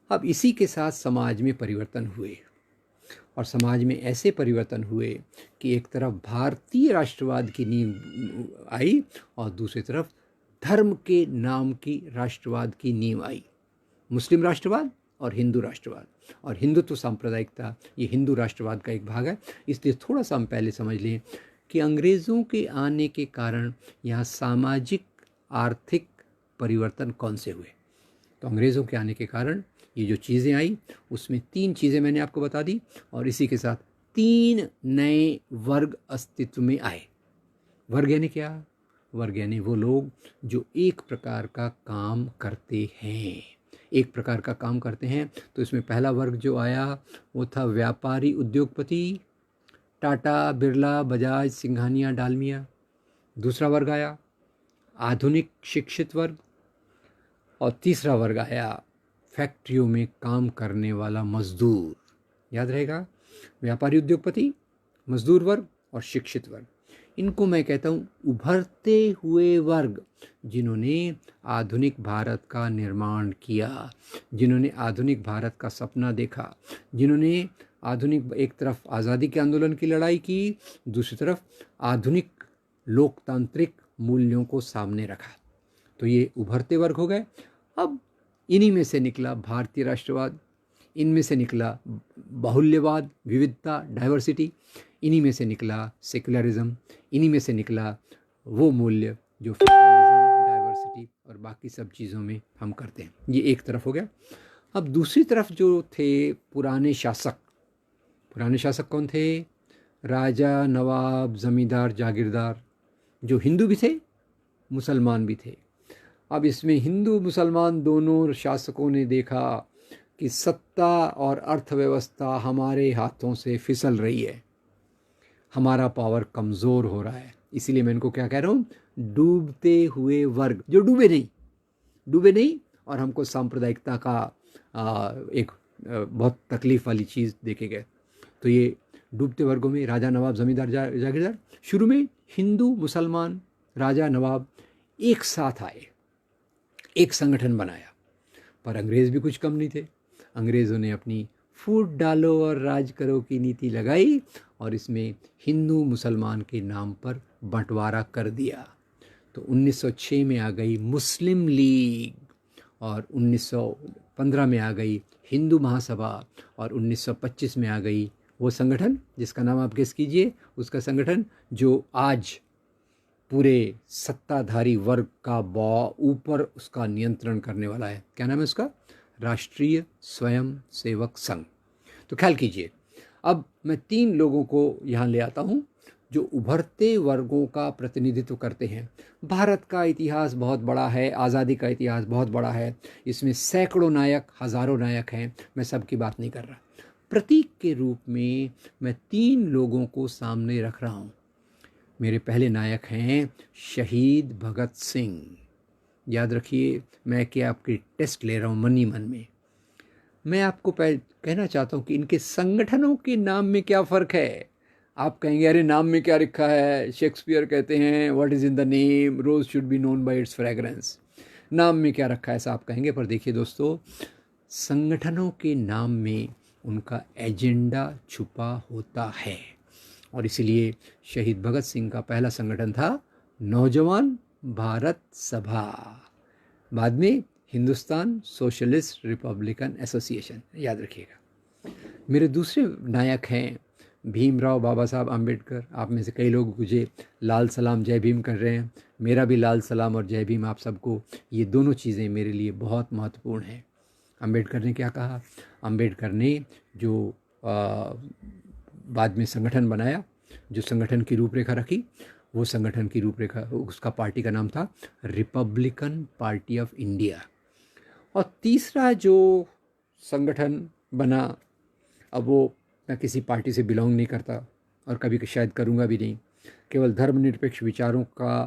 अब इसी के साथ समाज में परिवर्तन हुए, और समाज में ऐसे परिवर्तन हुए कि एक तरफ भारतीय राष्ट्रवाद की नींव आई और दूसरी तरफ धर्म के नाम की राष्ट्रवाद की नींव आई। मुस्लिम राष्ट्रवाद और हिंदू राष्ट्रवाद। और हिंदुत्व सांप्रदायिकता ये हिंदू राष्ट्रवाद का एक भाग है। इसलिए थोड़ा सा हम पहले समझ लें कि अंग्रेज़ों के आने के कारण यहाँ सामाजिक आर्थिक परिवर्तन कौन से हुए। तो अंग्रेज़ों के आने के कारण ये जो चीज़ें आई, उसमें 3 चीज़ें मैंने आपको बता दी, और इसी के साथ 3 नए वर्ग अस्तित्व में आए। वर्ग यानी क्या? वर्ग यानी वो लोग जो एक प्रकार का काम करते हैं। एक प्रकार का काम करते हैं तो इसमें पहला वर्ग जो आया वो था व्यापारी उद्योगपति, टाटा, बिरला, बजाज, सिंघानिया, डालमिया। दूसरा वर्ग आया आधुनिक शिक्षित वर्ग, और तीसरा वर्ग आया फैक्ट्रियों में काम करने वाला मजदूर। याद रहेगा, व्यापारी उद्योगपति, मजदूर वर्ग और शिक्षित वर्ग। इनको मैं कहता हूँ उभरते हुए वर्ग, जिन्होंने आधुनिक भारत का निर्माण किया, जिन्होंने आधुनिक भारत का सपना देखा, जिन्होंने आधुनिक एक तरफ आज़ादी के आंदोलन की लड़ाई की, दूसरी तरफ आधुनिक लोकतांत्रिक मूल्यों को सामने रखा। तो ये उभरते वर्ग हो गए। अब इन्हीं में से निकला भारतीय राष्ट्रवाद, इनमें से निकला बाहुल्यवाद, विविधता, डाइवर्सिटी, इन्हीं में से निकला सेकुलरिज्म, इन्हीं में से निकला वो मूल्य जो फेडरलिज्म, डाइवर्सिटी और बाकी सब चीज़ों में हम करते हैं। ये एक तरफ हो गया। अब दूसरी तरफ जो थे पुराने शासक। पुराने शासक कौन थे? राजा, नवाब, ज़मींदार, जागीरदार, जो हिंदू भी थे, मुसलमान भी थे। अब इसमें हिंदू मुसलमान दोनों शासकों ने देखा कि सत्ता और अर्थव्यवस्था हमारे हाथों से फिसल रही है, हमारा पावर कमज़ोर हो रहा है। इसीलिए मैं इनको क्या कह रहा हूँ? डूबते हुए वर्ग, जो डूबे नहीं और हमको सांप्रदायिकता का एक बहुत तकलीफ़ वाली चीज़ देखे गए। तो ये डूबते वर्गों में राजा, नवाब, ज़मींदार, जागीरदार, शुरू में हिंदू, मुसलमान, राजा, नवाब एक साथ आए, एक संगठन बनाया। पर अंग्रेज़ भी कुछ कम नहीं थे। अंग्रेज़ों ने अपनी फूट डालो और राज करो की नीति लगाई और इसमें हिंदू मुसलमान के नाम पर बंटवारा कर दिया। तो 1906 में आ गई मुस्लिम लीग, और 1915 में आ गई हिंदू महासभा, और 1925 में आ गई वो संगठन जिसका नाम आप गेस कीजिए, उसका संगठन जो आज पूरे सत्ताधारी वर्ग का ऊपर उसका नियंत्रण करने वाला है। क्या नाम है उसका? राष्ट्रीय स्वयं सेवक संघ। तो ख्याल कीजिए, अब मैं 3 लोगों को यहाँ ले आता हूँ जो उभरते वर्गों का प्रतिनिधित्व करते हैं। भारत का इतिहास बहुत बड़ा है, आज़ादी का इतिहास बहुत बड़ा है, इसमें सैकड़ों नायक, हज़ारों नायक हैं, मैं सबकी बात नहीं कर रहा। प्रतीक के रूप में मैं 3 लोगों को सामने रख रहा हूँ। मेरे पहले नायक हैं शहीद भगत सिंह। याद रखिए, मैं क्या आपकी टेस्ट ले रहा हूँ मन ही मन में। मैं आपको कहना चाहता हूँ कि इनके संगठनों के नाम में क्या फ़र्क है। आप कहेंगे अरे नाम में क्या लिखा है, शेक्सपियर कहते हैं what is in the name, rose should be known by its fragrance. नाम में क्या रखा है ऐसा आप कहेंगे, पर देखिए दोस्तों, संगठनों के नाम में उनका एजेंडा छुपा होता है। और इसीलिए शहीद भगत सिंह का पहला संगठन था नौजवान भारत सभा, बाद में हिंदुस्तान सोशलिस्ट रिपब्लिकन एसोसिएशन, याद रखिएगा। मेरे दूसरे नायक हैं भीमराव बाबा साहब आम्बेडकर। आप में से कई लोग मुझे लाल सलाम जय भीम कर रहे हैं, मेरा भी लाल सलाम और जय भीम आप सबको। ये दोनों चीज़ें मेरे लिए बहुत महत्वपूर्ण हैं। आम्बेडकर ने क्या कहा? आम्बेडकर ने जो बाद में संगठन बनाया, जो संगठन की रूपरेखा रखी, वो संगठन की रूपरेखा, उसका पार्टी का नाम था रिपब्लिकन पार्टी ऑफ इंडिया। और तीसरा जो संगठन बना, अब वो मैं किसी पार्टी से बिलोंग नहीं करता और कभी शायद करूँगा भी नहीं, केवल धर्मनिरपेक्ष विचारों का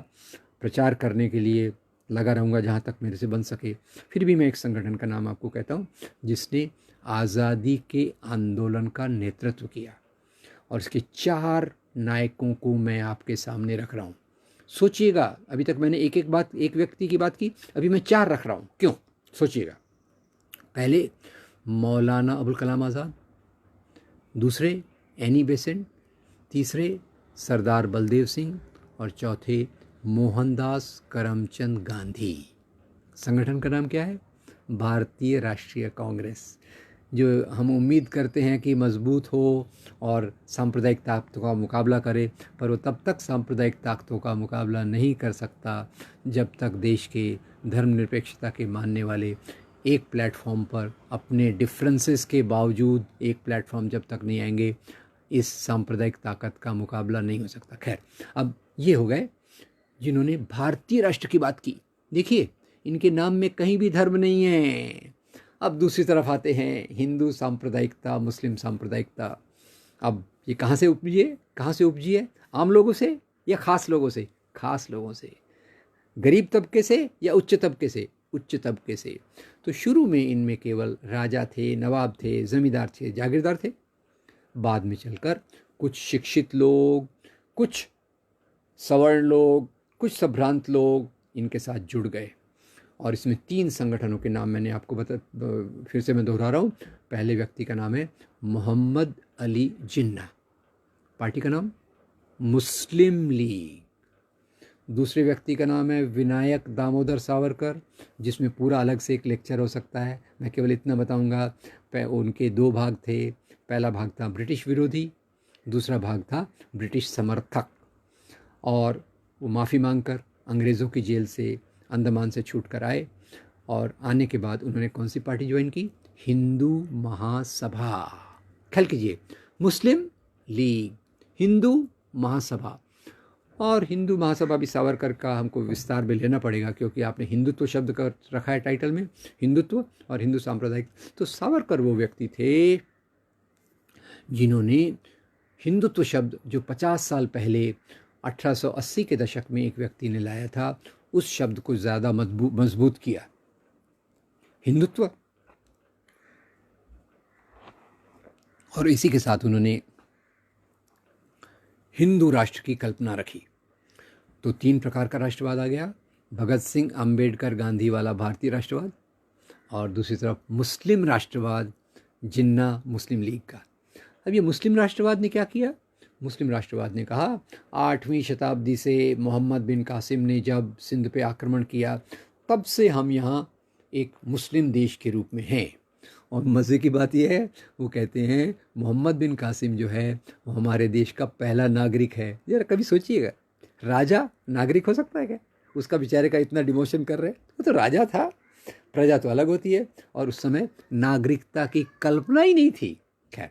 प्रचार करने के लिए लगा रहूँगा जहाँ तक मेरे से बन सके। फिर भी मैं एक संगठन का नाम आपको कहता हूँ जिसने आज़ादी के आंदोलन का नेतृत्व किया, और इसके 4 नायकों को मैं आपके सामने रख रहा हूँ। सोचिएगा, अभी तक मैंने एक व्यक्ति की बात की, अभी मैं 4 रख रहा हूँ। क्यों? सोचिएगा। पहले मौलाना अबुल कलाम आज़ाद, दूसरे एनी बेसेंट, तीसरे सरदार बलदेव सिंह और चौथे मोहनदास करमचंद गांधी। संगठन का नाम क्या है? भारतीय राष्ट्रीय कांग्रेस, जो हम उम्मीद करते हैं कि मजबूत हो और सांप्रदायिक ताकतों का मुकाबला करे, पर वो तब तक सांप्रदायिक ताकतों का मुकाबला नहीं कर सकता जब तक देश के धर्मनिरपेक्षता के मानने वाले एक प्लेटफॉर्म पर अपने डिफरेंसेस के बावजूद एक प्लेटफॉर्म जब तक नहीं आएंगे, इस सांप्रदायिक ताकत का मुकाबला नहीं हो सकता। खैर, अब ये हो गए जिन्होंने भारतीय राष्ट्र की बात की। देखिए, इनके नाम में कहीं भी धर्म नहीं है। अब दूसरी तरफ आते हैं हिंदू सांप्रदायिकता, मुस्लिम सांप्रदायिकता। अब ये कहाँ से उपजी है? आम लोगों से या ख़ास लोगों से? ख़ास लोगों से। गरीब तबके से या उच्च तबके से? उच्च तबके से। तो शुरू में इनमें केवल राजा थे, नवाब थे, ज़मींदार थे, जागीरदार थे। बाद में चलकर कुछ शिक्षित लोग, कुछ सवर्ण लोग, कुछ संभ्रांत लोग इनके साथ जुड़ गए। और इसमें 3 संगठनों के नाम मैंने आपको फिर से मैं दोहरा रहा हूँ। पहले व्यक्ति का नाम है मोहम्मद अली जिन्ना, पार्टी का नाम मुस्लिम लीग। दूसरे व्यक्ति का नाम है विनायक दामोदर सावरकर, जिसमें पूरा अलग से एक लेक्चर हो सकता है, मैं केवल इतना बताऊंगा। उनके 2 भाग थे। पहला भाग था ब्रिटिश विरोधी, दूसरा भाग था ब्रिटिश समर्थक। और वो माफ़ी मांगकर अंग्रेज़ों की जेल से, अंडमान से छूट कर आए, और आने के बाद उन्होंने कौन सी पार्टी ज्वाइन की? हिंदू महासभा। ख्याल कीजिए, मुस्लिम लीग, हिंदू महासभा। और हिंदू महासभा भी सावरकर का हमको विस्तार में लेना पड़ेगा, क्योंकि आपने हिंदुत्व शब्द का रखा है टाइटल में, हिंदुत्व और हिंदू सांप्रदायिक। तो सावरकर वो व्यक्ति थे जिन्होंने हिंदुत्व शब्द, जो 50 साल पहले 1880 के दशक में एक व्यक्ति ने लाया था, उस शब्द को ज़्यादा मजबूत किया। हिंदुत्व, और इसी के साथ उन्होंने हिंदू राष्ट्र की कल्पना रखी। तो 3 प्रकार का राष्ट्रवाद आ गया, भगत सिंह, अंबेडकर, गांधी वाला भारतीय राष्ट्रवाद, और दूसरी तरफ मुस्लिम राष्ट्रवाद, जिन्ना मुस्लिम लीग का। अब ये मुस्लिम राष्ट्रवाद ने क्या किया? मुस्लिम राष्ट्रवाद ने कहा, 8वीं शताब्दी से मोहम्मद बिन कासिम ने जब सिंध पे आक्रमण किया, तब से हम यहाँ एक मुस्लिम देश के रूप में हैं। और मज़े की बात यह है, वो कहते हैं मोहम्मद बिन कासिम जो है वो हमारे देश का पहला नागरिक है। जरा कभी सोचिएगा, राजा नागरिक हो सकता है क्या? उसका बेचारे का इतना डिमोशन कर रहे हैं। वो तो राजा था, प्रजा तो अलग होती है, और उस समय नागरिकता की कल्पना ही नहीं थी। खैर,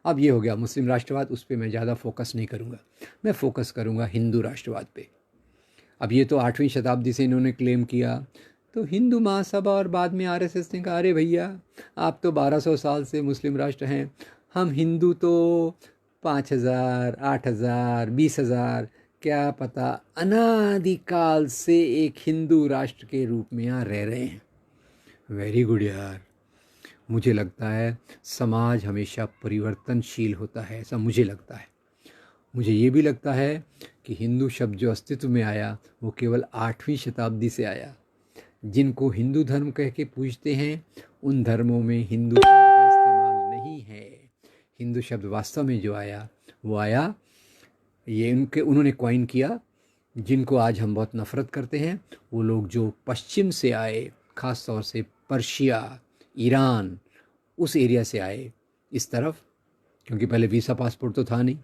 अब ये हो गया मुस्लिम राष्ट्रवाद, उस पर मैं ज़्यादा फोकस नहीं करूँगा, मैं फोकस करूँगा हिंदू राष्ट्रवाद पे। अब ये तो 8वीं शताब्दी से इन्होंने क्लेम किया, तो हिंदू महासभा और बाद में आरएसएस ने कहा, अरे भैया आप तो 1200 साल से मुस्लिम राष्ट्र हैं, हम हिंदू तो 5000, 8000, 20000, क्या पता अनादिकाल से एक हिंदू राष्ट्र के रूप में यहाँ रह रहे हैं। वेरी गुड यार, मुझे लगता है समाज हमेशा परिवर्तनशील होता है, ऐसा मुझे लगता है। मुझे ये भी लगता है कि हिंदू शब्द जो अस्तित्व में आया वो केवल 8वीं शताब्दी से आया। जिनको हिंदू धर्म कह के पूजते हैं, उन धर्मों में हिंदू शब्द का इस्तेमाल नहीं है। हिंदू शब्द वास्तव में जो आया वो आया ये उन्होंने कॉइन किया, जिनको आज हम बहुत नफ़रत करते हैं। वो लोग जो पश्चिम से आए, ख़ास तौर से पर्शिया, ईरान, उस एरिया से आए इस तरफ, क्योंकि पहले वीज़ा पासपोर्ट तो था नहीं।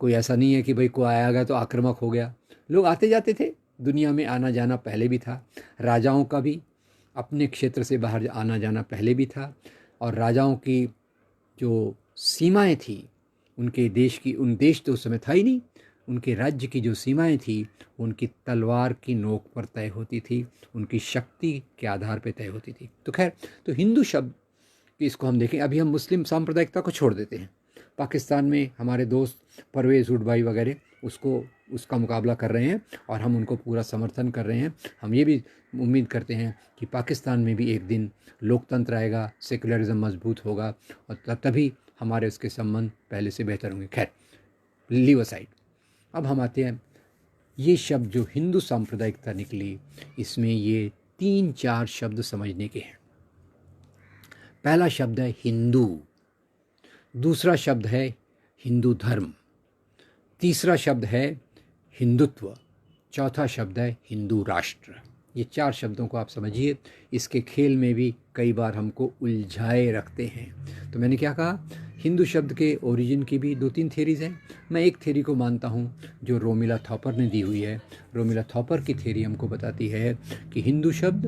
कोई ऐसा नहीं है कि भाई कोई आया गया तो आक्रामक हो गया। लोग आते जाते थे, दुनिया में आना जाना पहले भी था। राजाओं का भी अपने क्षेत्र से बाहर आना जाना पहले भी था। और राजाओं की जो सीमाएं थी, उनके देश की, उन देश तो उस समय था ही नहीं, उनके राज्य की जो सीमाएं थी उनकी तलवार की नोक पर तय होती थी, उनकी शक्ति के आधार पर तय होती थी। तो खैर, तो हिंदू शब्द कि इसको हम देखें, अभी हम मुस्लिम सांप्रदायिकता को छोड़ देते हैं। पाकिस्तान में हमारे दोस्त परवेज़ हुडभाई वगैरह उसका मुकाबला कर रहे हैं और हम उनको पूरा समर्थन कर रहे हैं। हम ये भी उम्मीद करते हैं कि पाकिस्तान में भी एक दिन लोकतंत्र आएगा, सेकुलरिज्म मजबूत होगा और तभी हमारे उसके संबंध पहले से बेहतर होंगे। खैर, लीव असाइड। अब हम आते हैं, ये शब्द जो हिंदू सांप्रदायिकता निकली, इसमें ये 3-4 शब्द समझने के हैं। पहला शब्द है हिंदू, दूसरा शब्द है हिंदू धर्म, तीसरा शब्द है हिंदुत्व, चौथा शब्द है हिंदू राष्ट्र। ये 4 शब्दों को आप समझिए। इसके खेल में भी कई बार हमको उलझाए रखते हैं। तो मैंने क्या कहा, हिंदू शब्द के ओरिजिन की भी 2-3 थेरीज़ हैं। मैं एक थेरी को मानता हूँ जो रोमिला थॉपर ने दी हुई है। रोमिला थॉपर की थेरी हमको बताती है कि हिंदू शब्द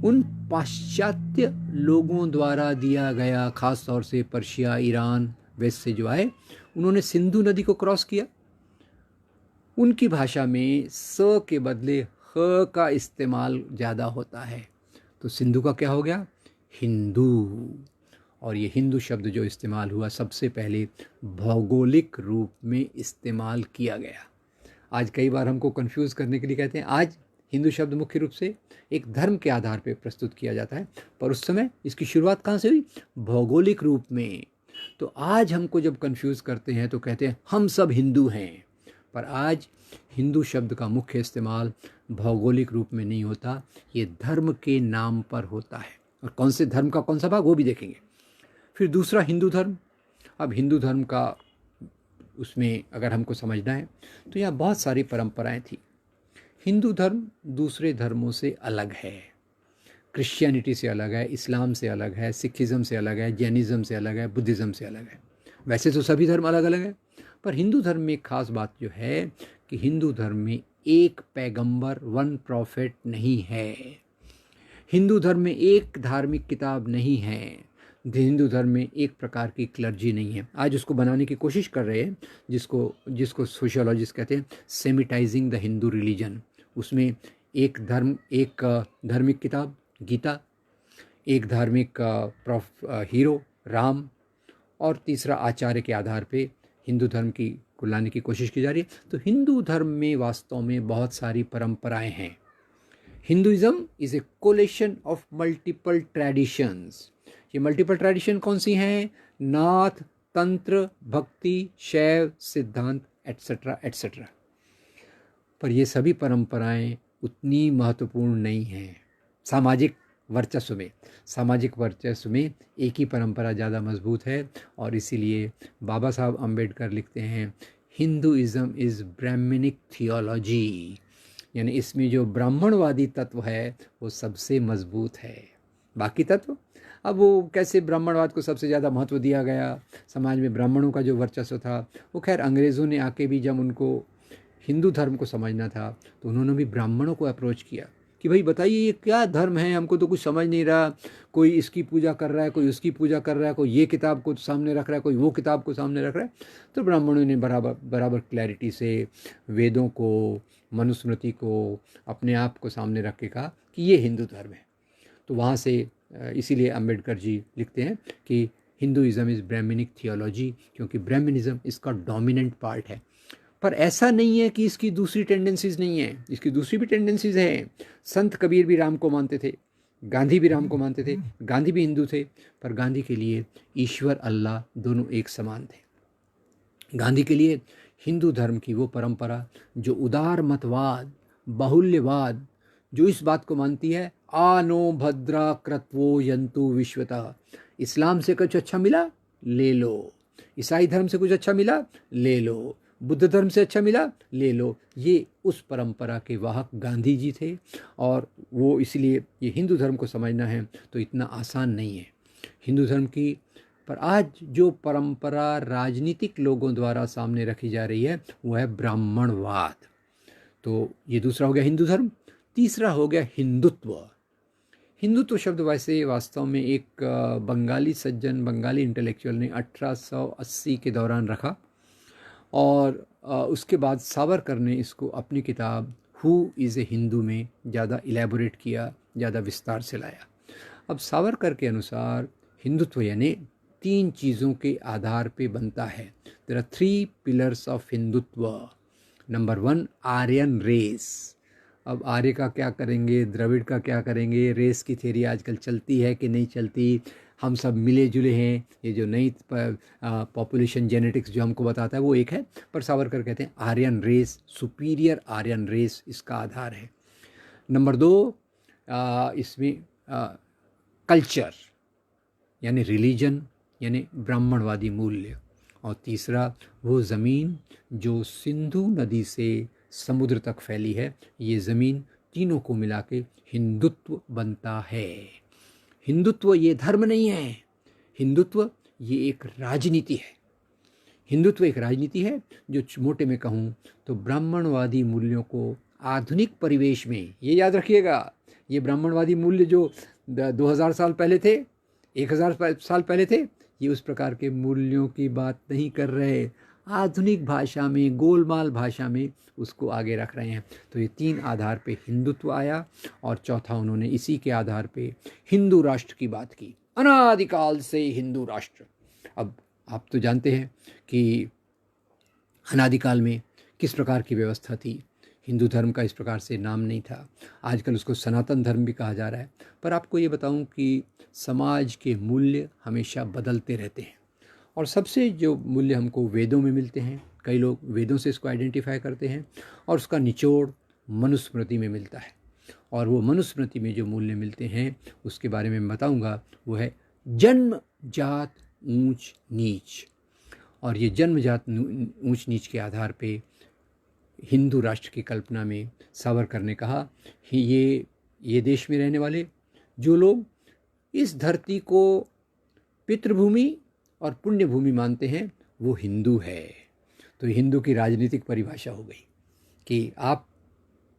उन पाश्चात्य लोगों द्वारा दिया गया, ख़ास तौर से पर्शिया, ईरान, वेस्ट से जो आए, उन्होंने सिंधु नदी को क्रॉस किया। उनकी भाषा में स के बदले ह का इस्तेमाल ज़्यादा होता है, तो सिंधु का क्या हो गया, हिंदू। और ये हिंदू शब्द जो इस्तेमाल हुआ, सबसे पहले भौगोलिक रूप में इस्तेमाल किया गया। आज कई बार हमको कंफ्यूज करने के लिए कहते हैं, आज हिंदू शब्द मुख्य रूप से एक धर्म के आधार पर प्रस्तुत किया जाता है, पर उस समय इसकी शुरुआत कहाँ से हुई, भौगोलिक रूप में। तो आज हमको जब कंफ्यूज करते हैं तो कहते हैं हम सब हिंदू हैं, पर आज हिंदू शब्द का मुख्य इस्तेमाल भौगोलिक रूप में नहीं होता, ये धर्म के नाम पर होता है। और कौन से धर्म का कौन सा भाग, वो भी देखेंगे। फिर दूसरा हिंदू धर्म। अब हिंदू धर्म का उसमें अगर हमको समझना है तो यहाँ बहुत सारी परंपराएं थी। हिंदू धर्म दूसरे धर्मों से अलग है, क्रिश्चियनिटी से अलग है, इस्लाम से अलग है, सिखिज़म से अलग है, जैनिज़्म से अलग है, बुद्धिज़्म से अलग है। वैसे तो सभी धर्म अलग अलग हैं, पर हिंदू धर्म में एक ख़ास बात जो है कि हिंदू धर्म में एक पैगंबर, 1 प्रॉफिट नहीं है। हिंदू धर्म में एक धार्मिक किताब नहीं है। हिंदू धर्म में एक प्रकार की क्लर्जी नहीं है। आज उसको बनाने की कोशिश कर रहे हैं, जिसको सोशियोलॉजिस्ट कहते हैं सेमिटाइजिंग द हिंदू रिलीजन। उसमें एक धार्मिक किताब गीता, एक धार्मिक हीरो राम, और तीसरा आचार्य के आधार पे हिंदू धर्म को लाने की कोशिश की जा रही है। तो हिंदू धर्म में वास्तव में बहुत सारी परंपराएं हैं। Hinduism is a coalition of multiple traditions. ये मल्टीपल ट्रेडिशन कौन सी हैं, नाथ, तंत्र, भक्ति, शैव, सिद्धांत, एट्सेट्रा एट्सेट्रा। पर ये सभी परंपराएं उतनी महत्वपूर्ण नहीं हैं। सामाजिक वर्चस्व में एक ही परंपरा ज़्यादा मजबूत है, और इसीलिए बाबा साहब अम्बेडकर लिखते हैं हिंदुइज्म इज़ ब्राह्मणिक थियोलॉजी, यानी इसमें जो ब्राह्मणवादी तत्व है वो सबसे मजबूत है। बाकी तत्व, अब वो कैसे ब्राह्मणवाद को सबसे ज़्यादा महत्व दिया गया, समाज में ब्राह्मणों का जो वर्चस्व था, वो खैर अंग्रेज़ों ने आके भी जब उनको हिंदू धर्म को समझना था तो उन्होंने भी ब्राह्मणों को अप्रोच किया कि भाई बताइए ये क्या धर्म है, हमको तो कुछ समझ नहीं रहा। कोई इसकी पूजा कर रहा है, कोई उसकी पूजा कर रहा है, कोई ये किताब को सामने रख रहा है, कोई वो किताब को सामने रख रहा है। तो ब्राह्मणों ने बराबर क्लैरिटी से वेदों को, मनुस्मृति को, अपने आप को सामने रख के कहा कि ये हिंदू धर्म है। तो वहाँ से इसीलिए अम्बेडकर जी लिखते हैं कि हिंदुइज्म इज़ ब्राह्मणिक थियोलॉजी, क्योंकि ब्राह्मणिज्म इसका डोमिनेंट पार्ट है। पर ऐसा नहीं है कि इसकी दूसरी टेंडेंसीज़ नहीं है, इसकी दूसरी भी टेंडेंसीज़ हैं। संत कबीर भी राम को मानते थे, गांधी भी राम को मानते थे, गांधी भी हिंदू थे, पर गांधी के लिए ईश्वर अल्लाह दोनों एक समान थे। गांधी के लिए हिंदू धर्म की वो परंपरा जो उदार मतवाद, बाहुल्यवाद, जो इस बात को मानती है आनो भद्रा क्रत्वो यंतु विश्वता, इस्लाम से कुछ अच्छा मिला ले लो, ईसाई धर्म से कुछ अच्छा मिला ले लो, बुद्ध धर्म से अच्छा मिला, ले लो। ये उस परंपरा के वाहक गांधी जी थे, और वो इसलिए ये हिंदू धर्म को समझना है तो इतना आसान नहीं है हिंदू धर्म की। पर आज जो परंपरा राजनीतिक लोगों द्वारा सामने रखी जा रही है वो है ब्राह्मणवाद। तो ये दूसरा हो गया हिंदू धर्म। तीसरा हो गया हिंदुत्व। हिंदुत्व शब्द वैसे वास्तव में एक बंगाली सज्जन, बंगाली इंटेलेक्चुअल ने 1880 के दौरान रखा, और उसके बाद सावरकर ने इसको अपनी किताब हु इज़ ए हिंदू में ज़्यादा इलेबोरेट किया, ज़्यादा विस्तार से लाया। अब सावरकर के अनुसार हिंदुत्व यानी 3 चीज़ों के आधार पे बनता है। There are 3 pillars of Hindutva. Number 1 Aryan race. अब आर्य का क्या करेंगे, द्रविड़ का क्या करेंगे, रेस की थ्योरी आजकल चलती है कि नहीं चलती, हम सब मिले जुले हैं। ये जो नई पॉपुलेशन जेनेटिक्स जो हमको बताता है वो एक है, पर सावरकर कहते हैं Aryan race, superior Aryan race इसका आधार है। नंबर 2 इसमें कल्चर यानी रिलीजन यानी ब्राह्मणवादी मूल्य। और तीसरा वो ज़मीन जो सिंधु नदी से समुद्र तक फैली है, ये ज़मीन, तीनों को मिला के हिंदुत्व बनता है। हिंदुत्व ये धर्म नहीं है, हिंदुत्व ये एक राजनीति है। हिंदुत्व एक राजनीति है जो मोटे में कहूँ तो ब्राह्मणवादी मूल्यों को आधुनिक परिवेश में, ये याद रखिएगा, ये ब्राह्मणवादी मूल्य जो 2000 साल पहले थे, 1000 साल पहले थे, ये उस प्रकार के मूल्यों की बात नहीं कर रहे। आधुनिक भाषा में, गोलमाल भाषा में उसको आगे रख रहे हैं। तो ये 3 आधार पे हिंदुत्व आया, और चौथा उन्होंने इसी के आधार पे हिंदू राष्ट्र की बात की। अनादिकाल से हिंदू राष्ट्र। अब आप तो जानते हैं कि अनादिकाल में किस प्रकार की व्यवस्था थी। हिंदू धर्म का इस प्रकार से नाम नहीं था, आजकल उसको सनातन धर्म भी कहा जा रहा है। पर आपको ये बताऊं कि समाज के मूल्य हमेशा बदलते रहते हैं, और सबसे जो मूल्य हमको वेदों में मिलते हैं, कई लोग वेदों से इसको आइडेंटिफाई करते हैं, और उसका निचोड़ मनुस्मृति में मिलता है। और वो मनुस्मृति में जो मूल्य मिलते हैं उसके बारे में बताऊंगा, वो है जन्म जात ऊंच नीच। और ये जन्म जात ऊंच नीच के आधार पे हिंदू राष्ट्र की कल्पना में सावरकर ने कहा कि ये देश में रहने वाले जो लोग इस धरती को पितृभूमि और पुण्य भूमि मानते हैं वो हिंदू है। तो हिंदू की राजनीतिक परिभाषा हो गई कि आप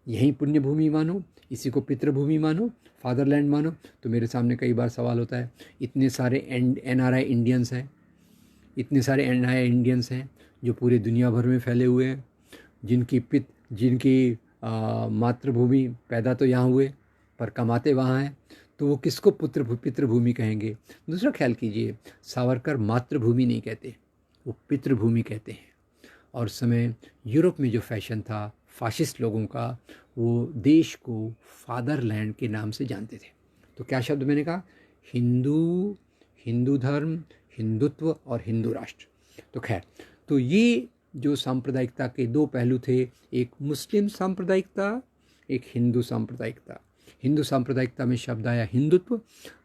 यहीं पुण्य भूमि मानो, इसी को पितृभूमि मानो, फादरलैंड मानो। तो मेरे सामने कई बार सवाल होता है, इतने सारे NRI इंडियंस हैं, इतने सारे NRI इंडियंस हैं जो पूरे दुनिया भर में फैले हुए हैं, जिनकी मातृभूमि पैदा तो यहाँ हुए पर कमाते वहाँ हैं, तो वो किसको पितृभूमि कहेंगे। दूसरा ख्याल कीजिए, सावरकर मातृभूमि नहीं कहते, वो पितृभूमि कहते हैं। और उस समय यूरोप में जो फैशन था फाशिस्ट लोगों का, वो देश को फादरलैंड के नाम से जानते थे। तो क्या शब्द मैंने कहा, हिंदू धर्म, हिंदुत्व और हिंदू राष्ट्र। तो खैर, तो ये जो सांप्रदायिकता के 2 पहलू थे, एक मुस्लिम सांप्रदायिकता, एक हिंदू सांप्रदायिकता। हिंदू सांप्रदायिकता में शब्द आया हिंदुत्व।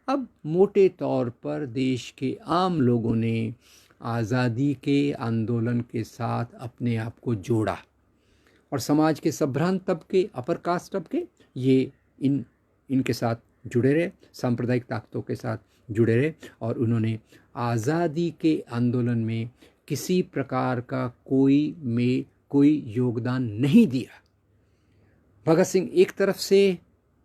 अब मोटे तौर पर देश के आम लोगों ने आज़ादी के आंदोलन के साथ अपने आप को जोड़ा, और समाज के संभ्रांत तबके, अपर कास्ट तबके, ये इनके साथ जुड़े रहे, सांप्रदायिक ताकतों के साथ जुड़े रहे, और उन्होंने आज़ादी के आंदोलन में किसी प्रकार का कोई योगदान नहीं दिया। भगत सिंह एक तरफ से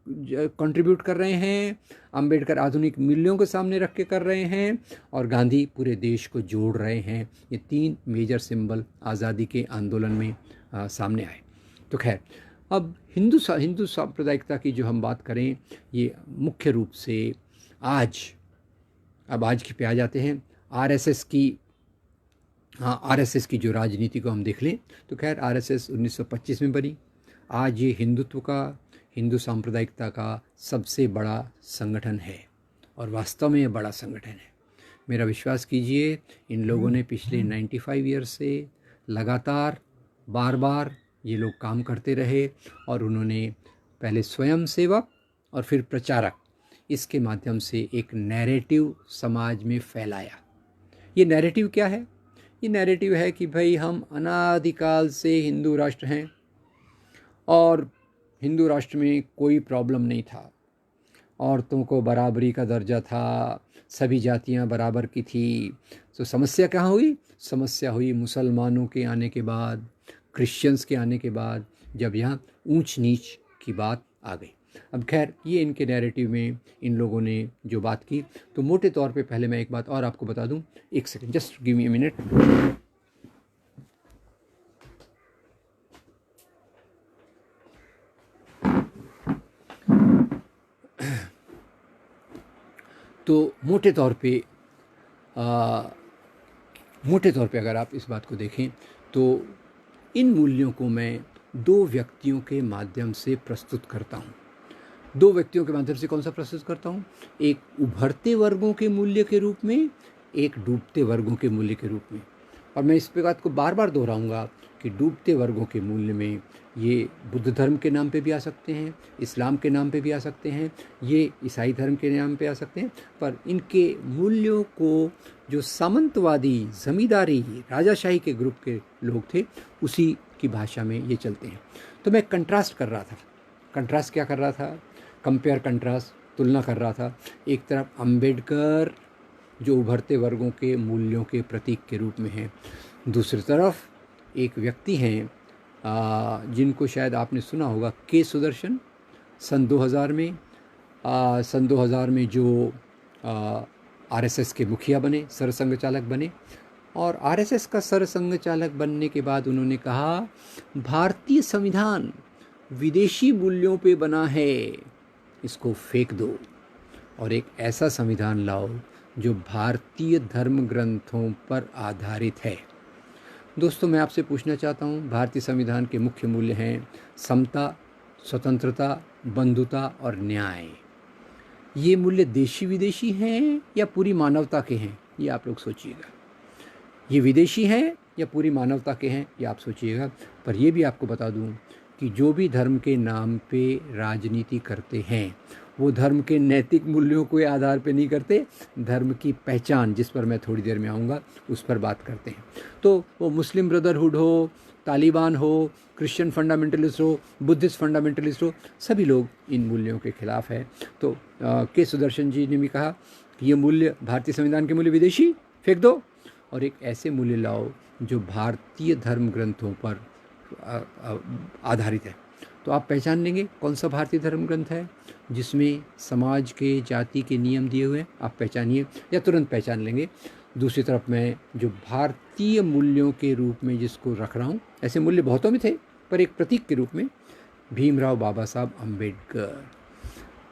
कंट्रीब्यूट कर रहे हैं, अंबेडकर आधुनिक मूल्यों को सामने रख के कर रहे हैं, और गांधी पूरे देश को जोड़ रहे हैं। ये 3 मेजर सिंबल आज़ादी के आंदोलन में सामने आए। तो खैर, अब हिंदू सांप्रदायिकता की जो हम बात करें, ये मुख्य रूप से आज की पे आ जाते हैं RSS की जो राजनीति को हम देख लें, तो खैर RSS 1925 में बनी। आज ये हिंदू सांप्रदायिकता का सबसे बड़ा संगठन है, और वास्तव में ये बड़ा संगठन है। मेरा विश्वास कीजिए, इन लोगों ने पिछले 95 ईयर्स से लगातार बार ये लोग काम करते रहे, और उन्होंने पहले स्वयं सेवक और फिर प्रचारक, इसके माध्यम से एक नैरेटिव समाज में फैलाया। ये नैरेटिव क्या है? ये नैरेटिव है कि भाई हम अनादिकाल से हिंदू राष्ट्र हैं और हिंदू राष्ट्र में कोई प्रॉब्लम नहीं था, औरतों को बराबरी का दर्जा था, सभी जातियां बराबर की थी। तो समस्या कहाँ हुई? समस्या हुई मुसलमानों के आने के बाद, क्रिश्चियंस के आने के बाद, जब यहाँ ऊंच नीच की बात आ गई। अब खैर, ये इनके नैरेटिव में इन लोगों ने जो बात की, तो मोटे तौर पे पहले मैं एक बात और आपको बता दूं। एक second, just give me a minute. तो मोटे तौर पे अगर आप इस बात को देखें तो इन मूल्यों को मैं दो व्यक्तियों के माध्यम से प्रस्तुत करता हूँ। दो व्यक्तियों के माध्यम से कौन सा प्रस्तुत करता हूँ? एक उभरते वर्गों के मूल्य के रूप में, एक डूबते वर्गों के मूल्य के रूप में। और मैं इस बात को बार बार दोहराऊंगा कि डूबते वर्गों के मूल्य में ये बुद्ध धर्म के नाम पे भी आ सकते हैं, इस्लाम के नाम पे भी आ सकते हैं, ये ईसाई धर्म के नाम पे आ सकते हैं, पर इनके मूल्यों को जो सामंतवादी, जमींदारी, राजाशाही के ग्रुप के लोग थे, उसी की भाषा में ये चलते हैं। तो मैं कंट्रास्ट कर रहा था। कंट्रास्ट क्या कर रहा था? कंपेयर, कंट्रास्ट, तुलना कर रहा था। एक तरफ अंबेडकर जो उभरते वर्गों के मूल्यों के प्रतीक के रूप में हैं, दूसरी तरफ एक व्यक्ति हैं जिनको शायद आपने सुना होगा, के सुदर्शन। सन 2000 में जो आरएसएस के मुखिया बने, सरसंघ चालक बने, और आरएसएस का सरसंघ चालक बनने के बाद उन्होंने कहा भारतीय संविधान विदेशी मूल्यों पे बना है, इसको फेंक दो और एक ऐसा संविधान लाओ जो भारतीय धर्म ग्रंथों पर आधारित है। दोस्तों, मैं आपसे पूछना चाहता हूँ, भारतीय संविधान के मुख्य मूल्य हैं समता, स्वतंत्रता, बंधुता और न्याय। ये मूल्य देशी विदेशी हैं या पूरी मानवता के हैं? ये आप लोग सोचिएगा। ये विदेशी हैं या पूरी मानवता के हैं? ये आप सोचिएगा। पर ये भी आपको बता दूँ कि जो भी धर्म के नाम पे राजनीति करते हैं, वो धर्म के नैतिक मूल्यों के आधार पे नहीं करते, धर्म की पहचान, जिस पर मैं थोड़ी देर में आऊँगा, उस पर बात करते हैं। तो वो मुस्लिम ब्रदरहुड हो, तालिबान हो, क्रिश्चियन फंडामेंटलिस्ट हो, बुद्धिस्ट फंडामेंटलिस्ट हो, सभी लोग इन मूल्यों के खिलाफ है। तो के सुदर्शन जी ने भी कहा कि ये मूल्य, भारतीय संविधान के मूल्य विदेशी, फेंक दो और एक ऐसे मूल्य लाओ जो भारतीय धर्म ग्रंथों पर आधारित है। तो आप पहचान लेंगे कौन सा भारतीय धर्म ग्रंथ है जिसमें समाज के, जाति के नियम दिए हुए हैं। आप पहचानिए या तुरंत पहचान लेंगे। दूसरी तरफ मैं जो भारतीय मूल्यों के रूप में जिसको रख रहा हूँ, ऐसे मूल्य बहुतों में थे पर एक प्रतीक के रूप में, भीमराव बाबा साहब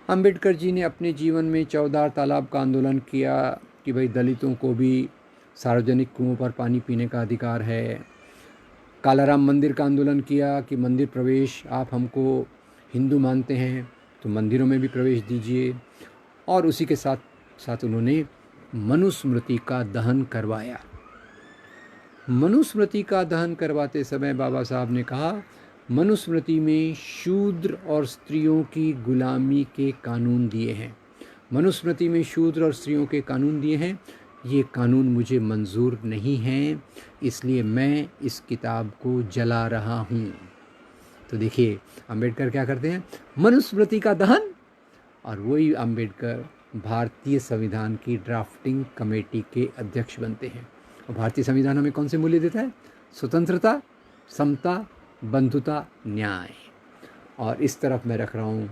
अम्बेडकर जी ने अपने जीवन में 14 तालाब का आंदोलन किया कि भाई दलितों को भी सार्वजनिक कुओं पर पानी पीने का अधिकार है। कालाराम मंदिर का आंदोलन किया कि मंदिर प्रवेश, आप हमको हिंदू मानते हैं तो मंदिरों में भी प्रवेश दीजिए। और उसी के साथ साथ उन्होंने मनुस्मृति का दहन करवाया। मनुस्मृति का दहन करवाते समय बाबा साहब ने कहा, मनुस्मृति में शूद्र और स्त्रियों की गुलामी के कानून दिए हैं। मनुस्मृति में शूद्र और स्त्रियों के कानून दिए हैं, ये कानून मुझे मंजूर नहीं हैं, इसलिए मैं इस किताब को जला रहा हूँ। तो देखिए अंबेडकर क्या करते हैं, मनुस्मृति का दहन, और वही अंबेडकर भारतीय संविधान की ड्राफ्टिंग कमेटी के अध्यक्ष बनते हैं। और भारतीय संविधान हमें कौन से मूल्य देता है? स्वतंत्रता, समता, बंधुता, न्याय। और इस तरफ मैं रख रहा हूँ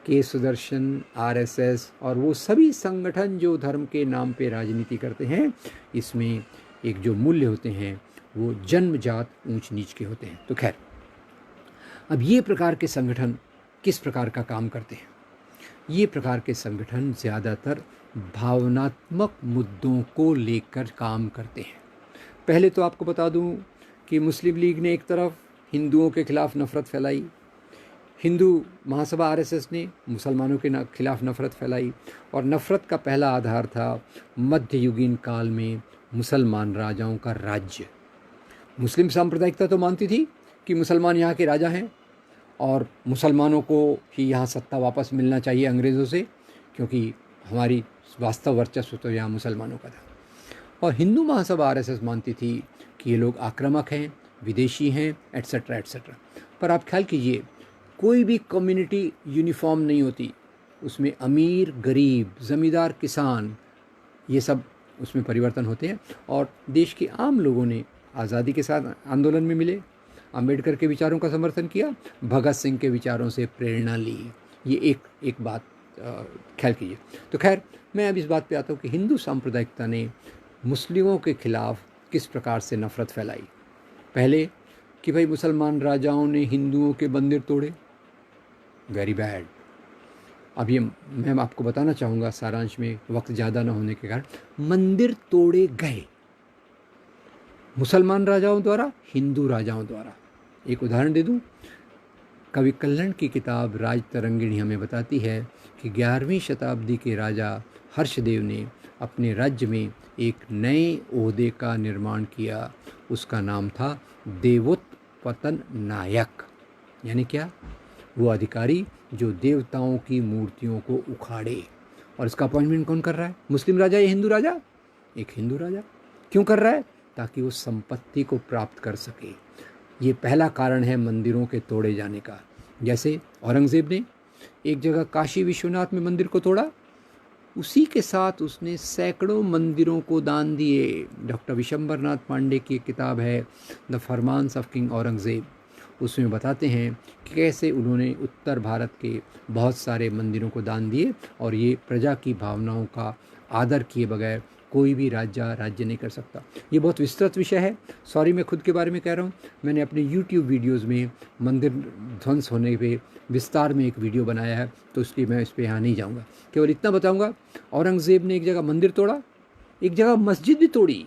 के सुदर्शन, आरएसएस और वो सभी संगठन जो धर्म के नाम पे राजनीति करते हैं, इसमें एक जो मूल्य होते हैं वो जन्मजात ऊंच नीच के होते हैं। तो खैर, अब ये प्रकार के संगठन किस प्रकार का काम करते हैं? ये प्रकार के संगठन ज़्यादातर भावनात्मक मुद्दों को लेकर काम करते हैं। पहले तो आपको बता दूं कि मुस्लिम लीग ने एक तरफ हिंदुओं के खिलाफ नफ़रत फैलाई, हिंदू महासभा आरएसएस ने मुसलमानों के खिलाफ नफ़रत फैलाई, और नफ़रत का पहला आधार था मध्ययुगीन काल में मुसलमान राजाओं का राज्य। मुस्लिम सांप्रदायिकता तो मानती थी कि मुसलमान यहाँ के राजा हैं और मुसलमानों को ही यहाँ सत्ता वापस मिलना चाहिए अंग्रेज़ों से, क्योंकि हमारी वास्तव वर्चस्व तो यहाँ मुसलमानों का था। और हिंदू महासभा आरएसएस मानती थी कि ये लोग आक्रामक हैं, विदेशी हैं, एट्सेट्रा एट्सेट्रा। पर आप ख्याल कीजिए, कोई भी कम्युनिटी यूनिफॉर्म नहीं होती, उसमें अमीर गरीब, ज़मींदार किसान, ये सब उसमें परिवर्तन होते हैं। और देश के आम लोगों ने आज़ादी के साथ आंदोलन में मिले, अंबेडकर के विचारों का समर्थन किया, भगत सिंह के विचारों से प्रेरणा ली। ये एक बात ख्याल कीजिए। तो खैर, मैं अब इस बात पे आता हूँ कि हिंदू सांप्रदायिकता ने मुस्लिमों के खिलाफ किस प्रकार से नफ़रत फैलाई। पहले कि भाई मुसलमान राजाओं ने हिंदुओं के मंदिर तोड़े, वेरी बैड। अब ये मैं आपको बताना चाहूँगा सारांश में, वक्त ज़्यादा न होने के कारण, मंदिर तोड़े गए मुसलमान राजाओं द्वारा, हिंदू राजाओं द्वारा। एक उदाहरण दे दूँ, कवि कल्हण की किताब राज तरंगिणी हमें बताती है कि 11वीं शताब्दी के राजा हर्षदेव ने अपने राज्य में एक नए ओहदे का निर्माण किया। उसका नाम था देवोत्पतन नायक। यानी क्या? वो अधिकारी जो देवताओं की मूर्तियों को उखाड़े। और इसका अपॉइंटमेंट कौन कर रहा है? मुस्लिम राजा या हिंदू राजा? एक हिंदू राजा। क्यों कर रहा है? ताकि वो संपत्ति को प्राप्त कर सके। ये पहला कारण है मंदिरों के तोड़े जाने का। जैसे औरंगज़ेब ने एक जगह काशी विश्वनाथ में मंदिर को तोड़ा, उसी के साथ उसने सैकड़ों मंदिरों को दान दिए। डॉक्टर विशंबरनाथ पांडे की एक किताब है द फरमान्स ऑफ किंग औरंगज़ेब, उसमें बताते हैं कि कैसे उन्होंने उत्तर भारत के बहुत सारे मंदिरों को दान दिए। और ये प्रजा की भावनाओं का आदर किए बगैर कोई भी राज्य नहीं कर सकता। ये बहुत विस्तृत विषय है, सॉरी मैं खुद के बारे में कह रहा हूँ। मैंने अपने यूट्यूब वीडियोज़ में मंदिर ध्वंस होने पे विस्तार में एक वीडियो बनाया है, तो इसलिए मैं इस पर यहाँ नहीं जाऊँगा। केवल इतना बताऊँगा, औरंगज़ेब ने एक जगह मंदिर तोड़ा, एक जगह मस्जिद भी तोड़ी।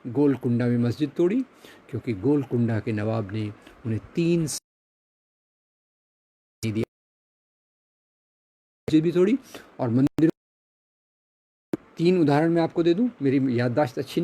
गोलकुंडा में मस्जिद तोड़ी, क्योंकि गोलकुंडा के नवाब ने उन्हें 3 दिया। मस्जिद भी तोड़ी और मंदिर। 3 उदाहरण मैं आपको दे दूं, मेरी याददाश्त अच्छी नहीं